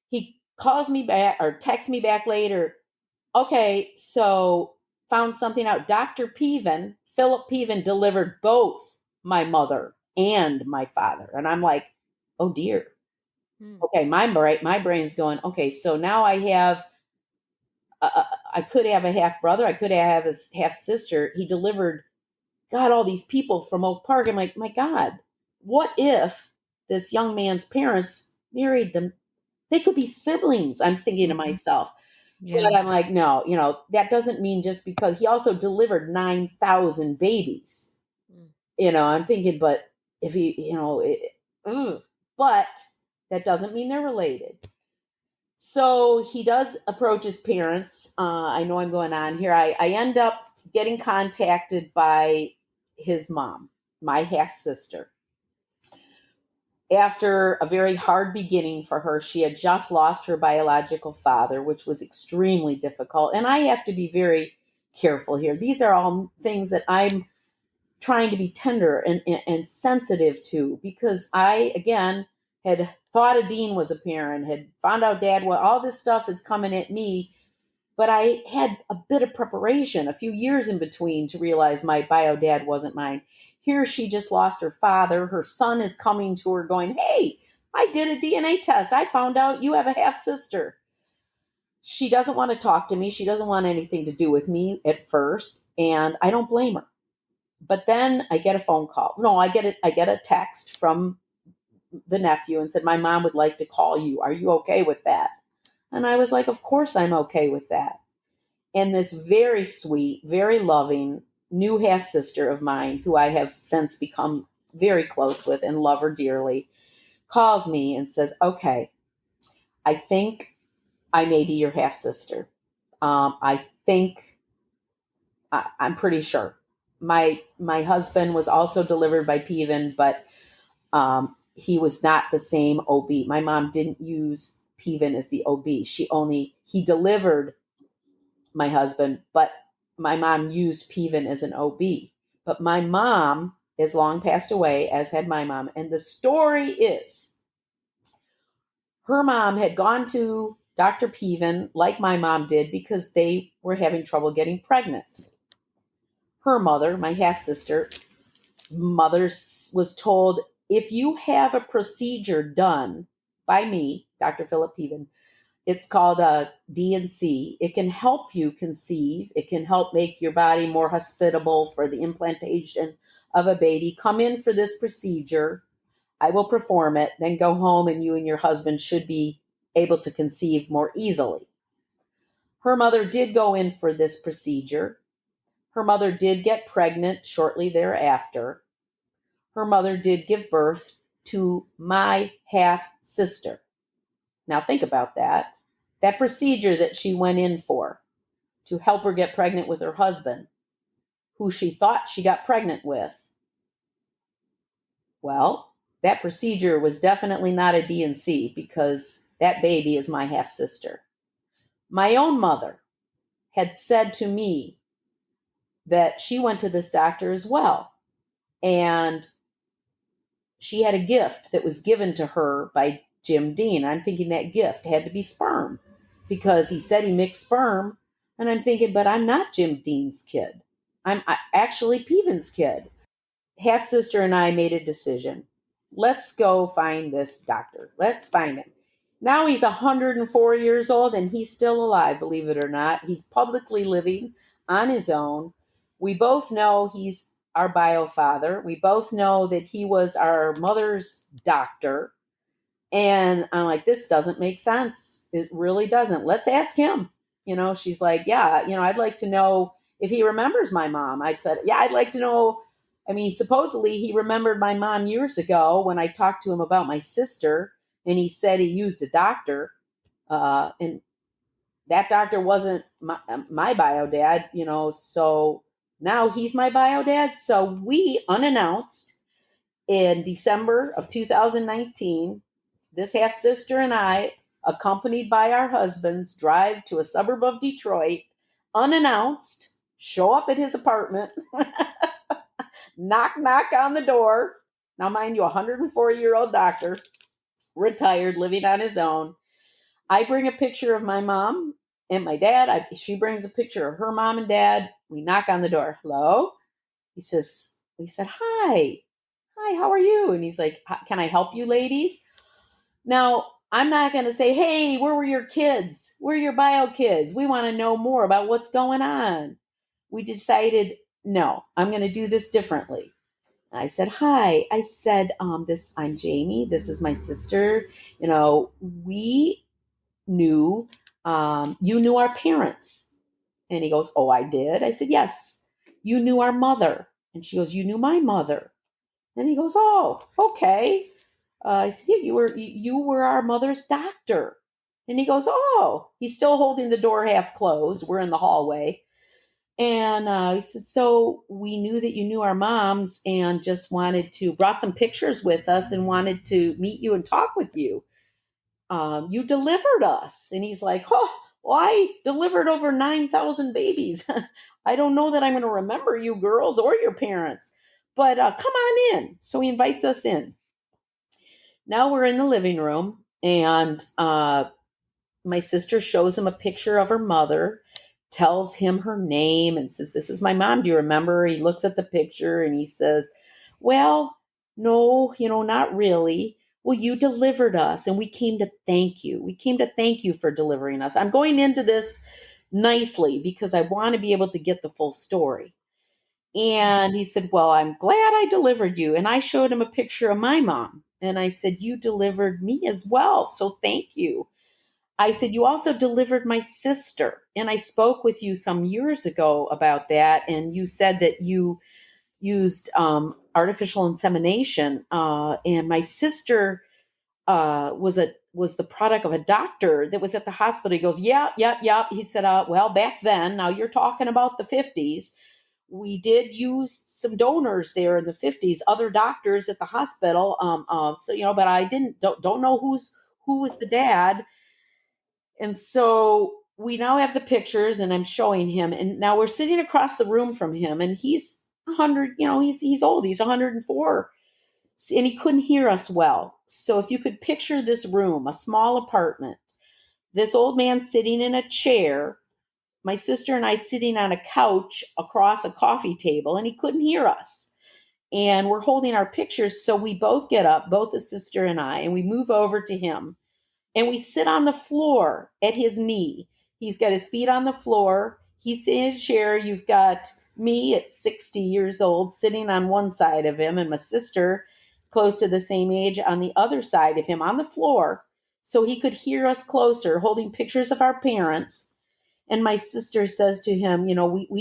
He calls me back or texts me back later. Okay, so found something out. Philip Peven delivered both my mother and my father. And I'm like, oh dear. Okay, my brain's going, okay, so now I could have a half brother. I could have a half sister. He delivered, got all these people from Oak Park. I'm like, my God, what if this young man's parents married them? They could be siblings. I'm thinking to myself. Yeah. But I'm like, no, that doesn't mean just because he also delivered 9,000 babies. I'm thinking, but if he, but that doesn't mean they're related. So he does approach his parents. I know I'm going on here. I end up getting contacted by his mom, my half sister. After a very hard beginning for her, she had just lost her biological father, which was extremely difficult. And I have to be very careful here. These are all things that I'm trying to be tender and sensitive to, because I, again, had thought a dean was a parent, had found out dad, well, all this stuff is coming at me. But I had a bit of preparation, a few years in between, to realize my bio dad wasn't mine. Here she just lost her father. Her son is coming to her going, hey, I did a DNA test. I found out you have a half sister. She doesn't want to talk to me. She doesn't want anything to do with me at first. And I don't blame her. But then I get a phone call. No, I get a text from the nephew and said, my mom would like to call you. Are you okay with that? And I was like, of course I'm okay with that. And this very sweet, very loving new half sister of mine, who I have since become very close with and love her dearly, calls me and says, okay, I think I may be your half sister. I'm pretty sure. My husband was also delivered by Peven, but he was not the same OB. My mom didn't use Peven as the OB. He delivered my husband, but my mom used Peven as an OB. But my mom is long passed away, as had my mom. And the story is her mom had gone to Dr. Peven, like my mom did, because they were having trouble getting pregnant. Her mother, my half sister, was told, if you have a procedure done by me, Dr. Philip Peven, it's called a D&C. It can help you conceive. It can help make your body more hospitable for the implantation of a baby. Come in for this procedure. I will perform it. Then go home, and you and your husband should be able to conceive more easily. Her mother did go in for this procedure. Her mother did get pregnant shortly thereafter. Her mother did give birth to my half sister. Now think about that. That procedure that she went in for to help her get pregnant with her husband, who she thought she got pregnant with. Well, that procedure was definitely not a D&C, because that baby is my half sister. My own mother had said to me that she went to this doctor as well. And she had a gift that was given to her by Jim Dean. I'm thinking that gift had to be sperm, because he said he mixed sperm. And I'm thinking, but I'm not Jim Dean's kid. I'm actually Peven's kid. Half sister and I made a decision. Let's go find this doctor. Let's find him. Now he's 104 years old and he's still alive, believe it or not. He's publicly living on his own. We both know he's our bio father. We both know that he was our mother's doctor. And I'm like, this doesn't make sense. It really doesn't. Let's ask him. She's like, yeah, I'd like to know if he remembers my mom. I said, yeah, I'd like to know. I mean, supposedly he remembered my mom years ago when I talked to him about my sister, and he said he used a doctor. And that doctor wasn't my bio dad, so now he's my bio dad. So we, unannounced, in December of 2019, this half sister and I, accompanied by our husbands, drive to a suburb of Detroit, unannounced, show up at his apartment, knock on the door. Now, mind you, 104-year-old doctor, retired, living on his own. I bring a picture of my mom and my dad. She brings a picture of her mom and dad. We knock on the door. Hello? We said, hi. Hi, how are you? And he's like, can I help you, ladies? Now, I'm not going to say, hey, where were your kids? Where are your bio kids? We want to know more about what's going on. We decided, no, I'm going to do this differently. I said, hi. I said, I'm Jamie. This is my sister. We knew, you knew our parents. And he goes, oh, I did. I said, yes, you knew our mother. And she goes, you knew my mother. And he goes, oh, okay. I said, yeah, you were our mother's doctor. And he goes, oh, he's still holding the door half closed. We're in the hallway. And he said, so we knew that you knew our moms and just brought some pictures with us and wanted to meet you and talk with you. You delivered us. And he's like, oh, well, I delivered over 9,000 babies. I don't know that I'm going to remember you girls or your parents, but come on in. So he invites us in. Now we're in the living room, and my sister shows him a picture of her mother, tells him her name, and says, this is my mom. Do you remember? He looks at the picture and he says, well, no, not really. Well, you delivered us and we came to thank you. We came to thank you for delivering us. I'm going into this nicely because I want to be able to get the full story. And he said, well, I'm glad I delivered you. And I showed him a picture of my mom. And I said, you delivered me as well. So thank you. I said, you also delivered my sister. And I spoke with you some years ago about that. And you said that you used artificial insemination. And my sister was the product of a doctor that was at the hospital. He goes, yeah. He said, well, back then, now you're talking about the 50s. We did use some donors there in the 50s, other doctors at the hospital. But I don't know who was the dad. And so we now have the pictures and I'm showing him. And now we're sitting across the room from him and he's 100, he's old. He's 104 and he couldn't hear us well. So if you could picture this room, a small apartment, this old man sitting in a chair, my sister and I sitting on a couch across a coffee table, and he couldn't hear us. And we're holding our pictures. So we both get up, both the sister and I, and we move over to him and we sit on the floor at his knee. He's got his feet on the floor. He's sitting in a chair. You've got me at 60 years old sitting on one side of him and my sister close to the same age on the other side of him on the floor so he could hear us closer, holding pictures of our parents. And my sister says to him, I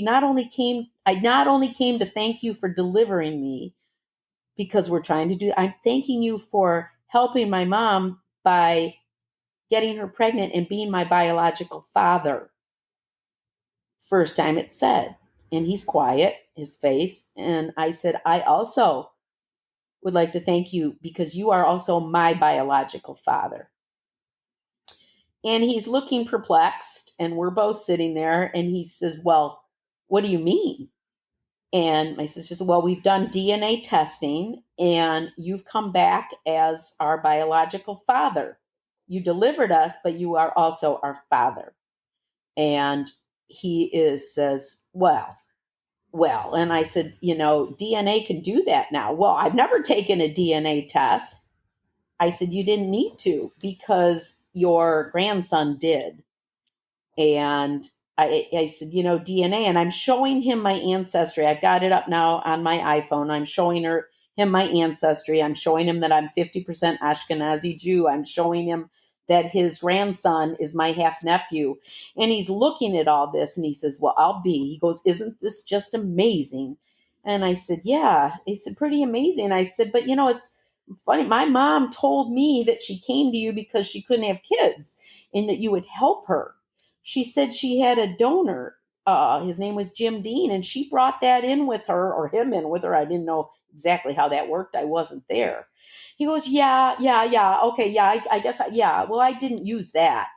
not only came to thank you for delivering me because I'm thanking you for helping my mom by getting her pregnant and being my biological father. First time it's said. And he's quiet, his face. And I said, I also would like to thank you because you are also my biological father. And he's looking perplexed, and we're both sitting there, and he says, well, what do you mean? And my sister said, well, we've done DNA testing, and you've come back as our biological father. You delivered us, but you are also our father. And says, well, and I said, DNA can do that now. Well, I've never taken a DNA test. I said, you didn't need to because your grandson did. And I said, DNA, and I'm showing him my ancestry. I've got it up now on my iPhone. I'm showing him my ancestry. I'm showing him that I'm 50% Ashkenazi Jew. I'm showing him that his grandson is my half nephew. And he's looking at all this and he says, well, he goes, isn't this just amazing? And I said, yeah. He said, pretty amazing. I said, but it's funny. My mom told me that she came to you because she couldn't have kids and that you would help her. She said she had a donor. His name was Jim Dean, and she brought that in with her, or him in with her. I didn't know exactly how that worked. I wasn't there. He goes, yeah. Okay, yeah, I guess, yeah. Well, I didn't use that.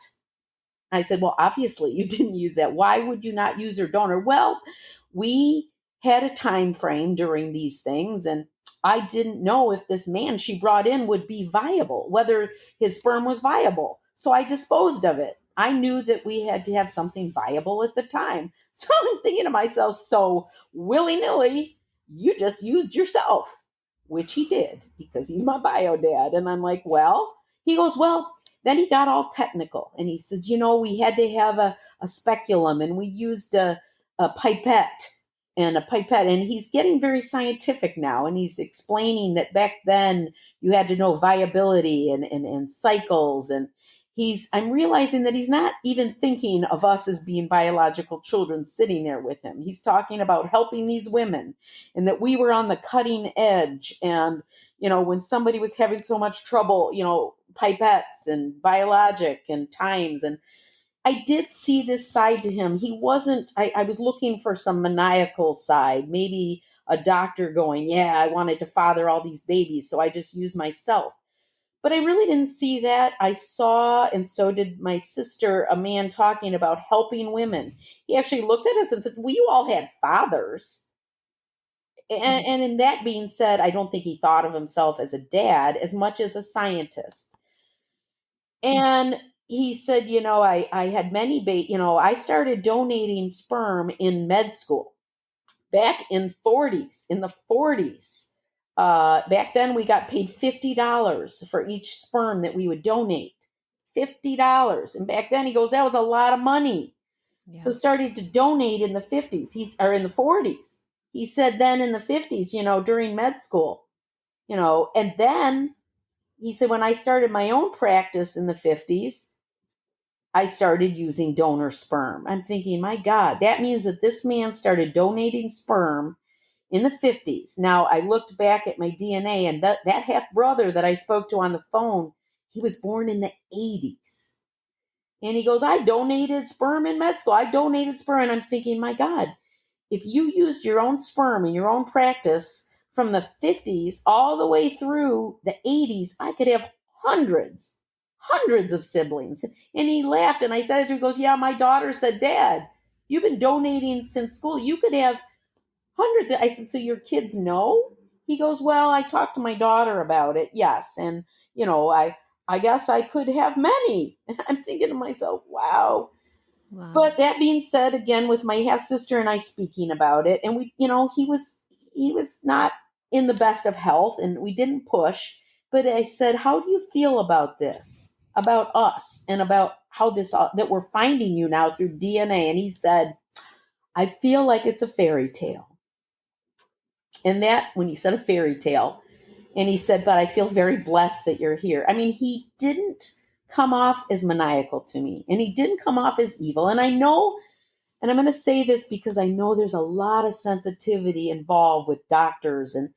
I said, well, obviously you didn't use that. Why would you not use her donor? Well, we had a time frame during these things, and I didn't know if this man she brought in would be viable, whether his sperm was viable. So I disposed of it. I knew that we had to have something viable at the time. So I'm thinking to myself, so willy nilly, you just used yourself, which he did because he's my bio dad. And I'm like, well, he goes, well, then he got all technical and he said, we had to have a speculum and we used a pipette and he's getting very scientific now, and he's explaining that back then you had to know viability and cycles, and I'm realizing that he's not even thinking of us as being biological children sitting there with him. He's talking about helping these women and that we were on the cutting edge, and when somebody was having so much trouble, pipettes and biologic and times, and I did see this side to him. He wasn't, I was looking for some maniacal side, maybe a doctor going, yeah, I wanted to father all these babies, so I just used myself. But I really didn't see that. I saw, and so did my sister, a man talking about helping women. He actually looked at us and said, well, you all had fathers. And in that being said, I don't think he thought of himself as a dad as much as a scientist. And he said, I had many I started donating sperm in med school back in the 40s. Back then we got paid $50 for each sperm that we would donate. $50. And back then he goes, that was a lot of money. Yeah. So started to donate in the 50s. Or in the 40s. He said then in the 50s, during med school, and then he said, when I started my own practice in the 50s, I started using donor sperm. I'm thinking, my God, that means that this man started donating sperm in the 50s. Now, I looked back at my DNA, and that half brother that I spoke to on the phone, he was born in the 80s. And he goes, I donated sperm in med school. I donated sperm. And I'm thinking, my God, if you used your own sperm in your own practice from the 50s all the way through the 80s, I could have hundreds of siblings. And he laughed, and I said to him, he goes, yeah, my daughter said, Dad, you've been donating since school. You could have hundreds. I said, so your kids know? He goes, well, I talked to my daughter about it. Yes. And, I guess I could have many. And I'm thinking to myself, wow. But that being said, again, with my half sister and I speaking about it, and we, he was not in the best of health, and we didn't push. But I said, how do you feel about this, about us, and about how this that we're finding you now through DNA? And he said, I feel like it's a fairy tale. And that, when he said a fairy tale, and he said, but I feel very blessed that you're here. I mean, he didn't come off as maniacal to me, and he didn't come off as evil. And I know, and I'm going to say this because I know there's a lot of sensitivity involved with doctors, and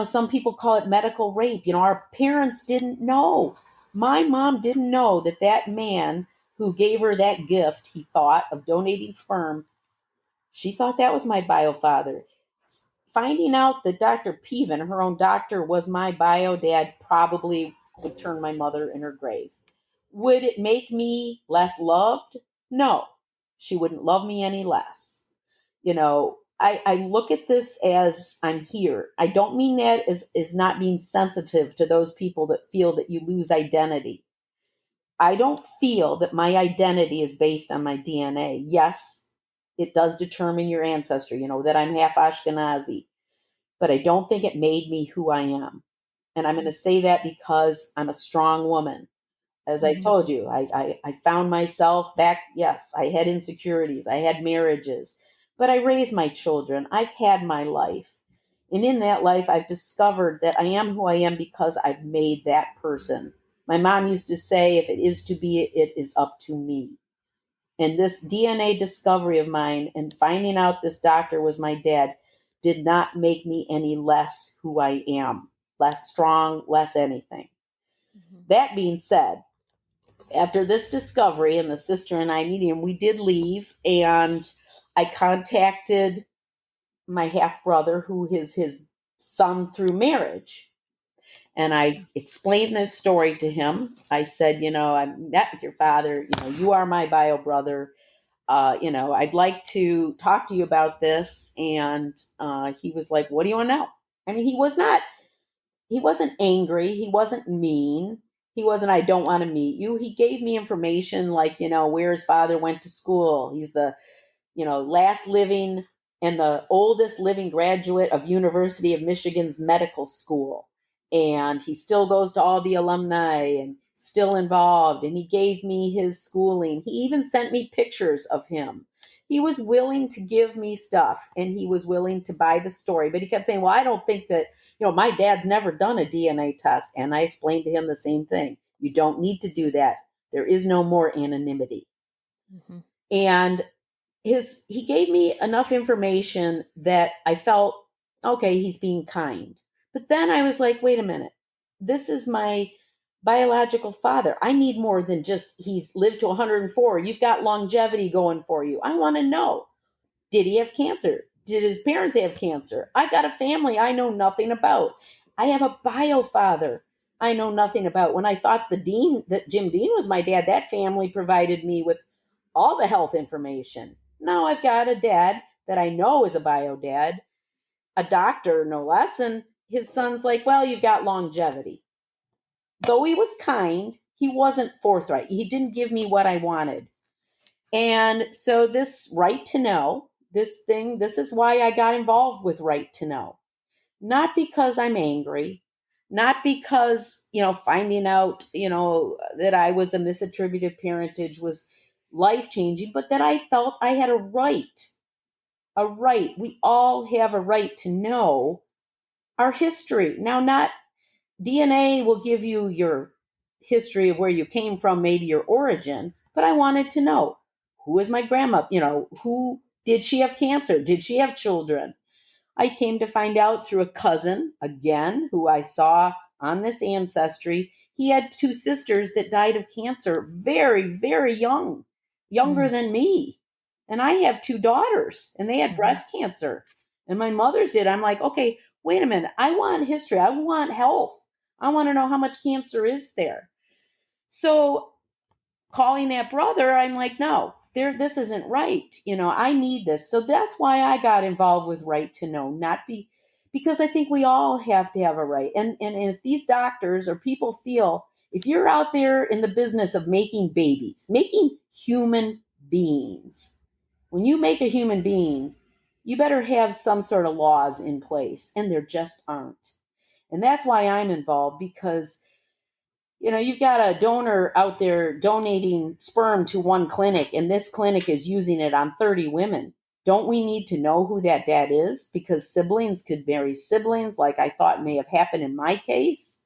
some people call it medical rape. Our parents didn't know. My mom didn't know that man who gave her that gift, he thought, of donating sperm, she thought that was my bio father. Finding out that Dr. Peven, her own doctor, was my bio dad probably would turn my mother in her grave. Would it make me less loved? No. She wouldn't love me any less. I look at this as I'm here. I don't mean that as not being sensitive to those people that feel that you lose identity. I don't feel that my identity is based on my DNA. Yes, it does determine your ancestry, that I'm half Ashkenazi, but I don't think it made me who I am. And I'm going to say that because I'm a strong woman. As I told you, I found myself back. Yes, I had insecurities. I had marriages, but I raised my children. I've had my life. And in that life, I've discovered that I am who I am because I've made that person. My mom used to say, if it is to be, it is up to me. And this DNA discovery of mine and finding out this doctor was my dad did not make me any less who I am, less strong, less anything. That being said, after this discovery and the sister and I meeting, we did leave, and I contacted my half brother, who is his son through marriage. And I explained this story to him. I said, I met with your father. You are my bio brother. I'd like to talk to you about this. And he was like, what do you want to know? I mean, he wasn't angry. He wasn't mean. He wasn't, I don't want to meet you. He gave me information like, where his father went to school. He's the, last living and the oldest living graduate of University of Michigan's medical school. And he still goes to all the alumni and still involved. And he gave me his schooling. He even sent me pictures of him. He was willing to give me stuff and he was willing to buy the story. But he kept saying, well, I don't think that, my dad's never done a DNA test. And I explained to him the same thing. You don't need to do that. There is no more anonymity. Mm-hmm. And he gave me enough information that I felt, okay, he's being kind. But then I was like, wait a minute. This is my biological father. I need more than just he's lived to 104. You've got longevity going for you. I want to know, did he have cancer? Did his parents have cancer? I've got a family I know nothing about. I have a bio father I know nothing about. When I thought that Jim Dean was my dad, that family provided me with all the health information. Now I've got a dad that I know is a bio dad, a doctor, no less, and his son's like, well, you've got longevity. Though he was kind, he wasn't forthright. He didn't give me what I wanted. And so this right to know, this is why I got involved with right to know. Not because I'm angry, not because, finding out, that I was a misattributed parentage was life-changing, but that I felt I had a right. A right. We all have a right to know our history. Now, not DNA will give you your history of where you came from, maybe your origin, but I wanted to know, who is my grandma? Who did she have cancer? Did she have children? I came to find out through a cousin, again, who I saw on this ancestry. He had 2 sisters that died of cancer very, very young, younger than me. And I have 2 daughters, and they had breast cancer. And my mother's did. I'm like, okay, wait a minute. I want history. I want health. I want to know how much cancer is there. So calling that brother, I'm like, no, this isn't right. I need this. So that's why I got involved with right to know, because I think we all have to have a right. And if these doctors or people feel, if you're out there in the business of making babies, making human beings, when you make a human being, you better have some sort of laws in place, and there just aren't. And that's why I'm involved, because you've got a donor out there donating sperm to one clinic, and this clinic is using it on 30 women. Don't we need to know who that dad is? Because siblings could marry siblings, like I thought may have happened in my case.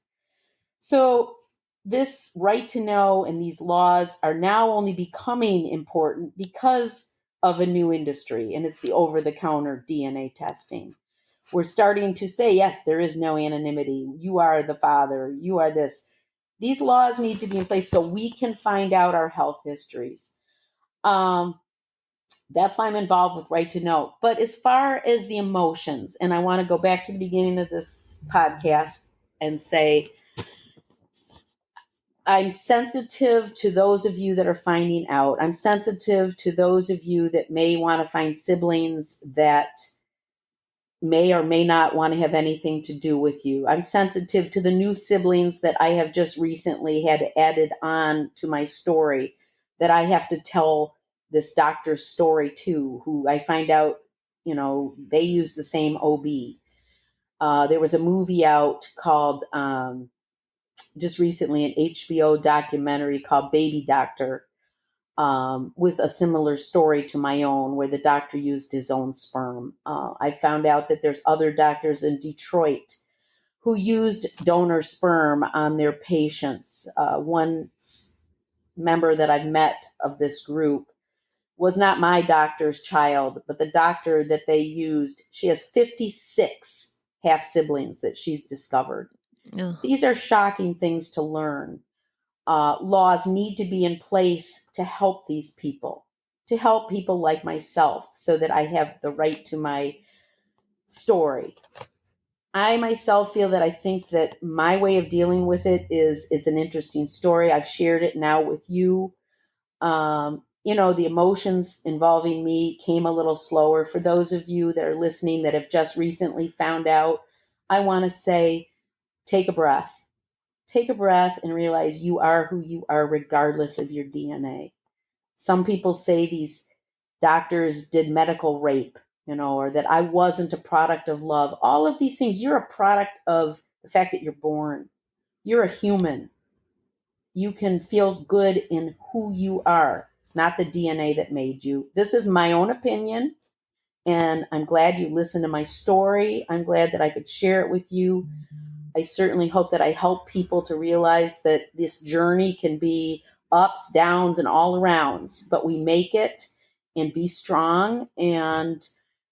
So this right to know and these laws are now only becoming important because of a new industry, and it's the over-the-counter DNA testing. We're starting to say, yes, there is no anonymity. You are the father. You are this. These laws need to be in place so we can find out our health histories. That's why I'm involved with Right to Know. But as far as the emotions, and I want to go back to the beginning of this podcast and say, I'm sensitive to those of you that are finding out. I'm sensitive to those of you that may want to find siblings that may or may not want to have anything to do with you. I'm sensitive to the new siblings that I have just recently had added on to my story, that I have to tell this doctor's story to, who I find out, they use the same OB. There was a movie out called, just recently, an HBO documentary called Baby Doctor, with a similar story to my own, where the doctor used his own sperm. I found out that there's other doctors in Detroit who used donor sperm on their patients. One member that I've met of this group was not my doctor's child, but the doctor that they used, she has 56 half siblings that she's discovered. Oh. These are shocking things to learn. Laws need to be in place to help these people, to help people like myself, so that I have the right to my story. I myself feel that I think that my way of dealing with it is, it's an interesting story. I've shared it now with you. The emotions involving me came a little slower. For those of you that are listening that have just recently found out, I want to say, take a breath. take a breath and realize you are who you are regardless of your DNA. Some people say these doctors did medical rape, or that I wasn't a product of love. All of these things, you're a product of the fact that you're born. You're a human. You can feel good in who you are, not the DNA that made you. This is my own opinion, and I'm glad you listened to my story. I'm glad that I could share it with you. I certainly hope that I help people to realize that this journey can be ups, downs, and all arounds, but we make it, and be strong, and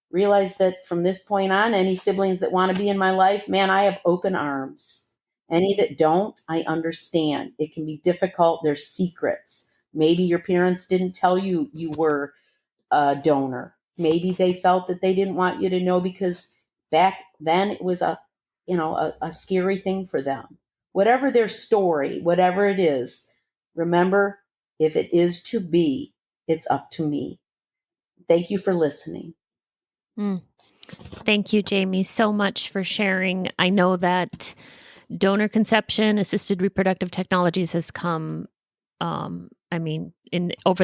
realize that from this point on, any siblings that want to be in my life, man, I have open arms. Any that don't, I understand. It can be difficult. There's secrets. Maybe your parents didn't tell you you were a donor. Maybe they felt that they didn't want you to know because back then it was a scary thing for them. Whatever their story, whatever it is, remember, if it is to be, it's up to me. Thank you for listening. Thank you, Jaime, so much for sharing. I know that donor conception, assisted reproductive technologies has come, over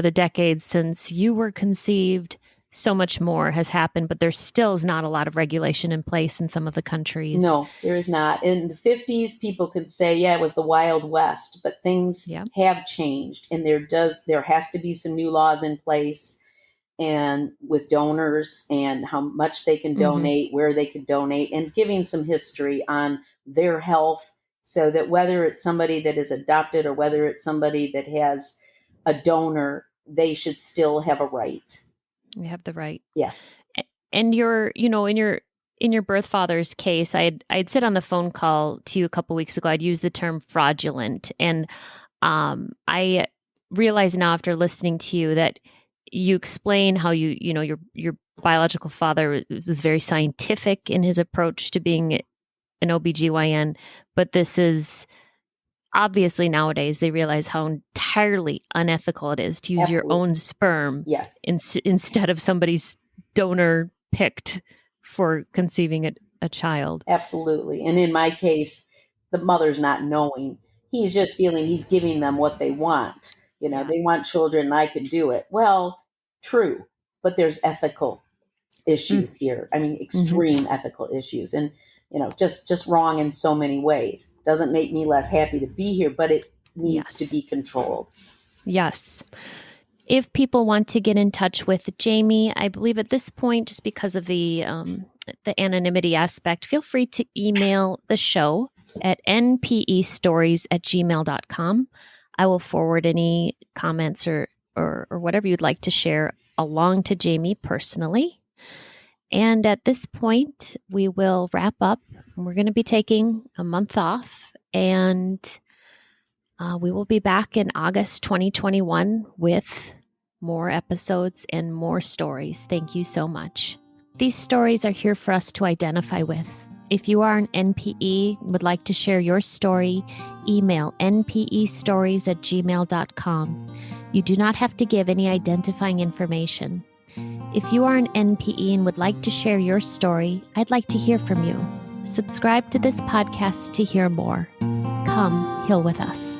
the decades since you were conceived, so much more has happened, but there still is not a lot of regulation in place in some of the countries. No, there is not. In the 50s, people could say, yeah, it was the Wild West, but things have changed, and there has to be some new laws in place, and with donors and how much they can donate, where they can donate, and giving some history on their health, so that whether it's somebody that is adopted or whether it's somebody that has a donor, they should still have a right. You have the right. Yeah. And in your birth father's case, I'd sit on the phone call to you a couple weeks ago. I'd use the term fraudulent, and I realize now after listening to you that you explain how your biological father was very scientific in his approach to being an OB-GYN, but this is obviously nowadays they realize how entirely unethical it is to use your own sperm instead of somebody's donor picked for conceiving a child. Absolutely. And in my case, the mother's not knowing. He's just feeling he's giving them what they want. They want children and I could do it. Well, true. But there's ethical issues here. I mean, extreme ethical issues. And, just wrong in so many ways. Doesn't make me less happy to be here, but it needs to be controlled. Yes. If people want to get in touch with Jaime, I believe at this point, just because of the anonymity aspect, feel free to email the show at npestories@gmail.com. I will forward any comments or whatever you'd like to share along to Jaime personally. And at this point, we will wrap up. We're going to be taking a month off, and we will be back in August 2021 with more episodes and more stories. Thank you so much. These stories are here for us to identify with. If you are an NPE and would like to share your story, email npestories@gmail.com. You do not have to give any identifying information. If you are an NPE and would like to share your story, I'd like to hear from you. Subscribe to this podcast to hear more. Come heal with us.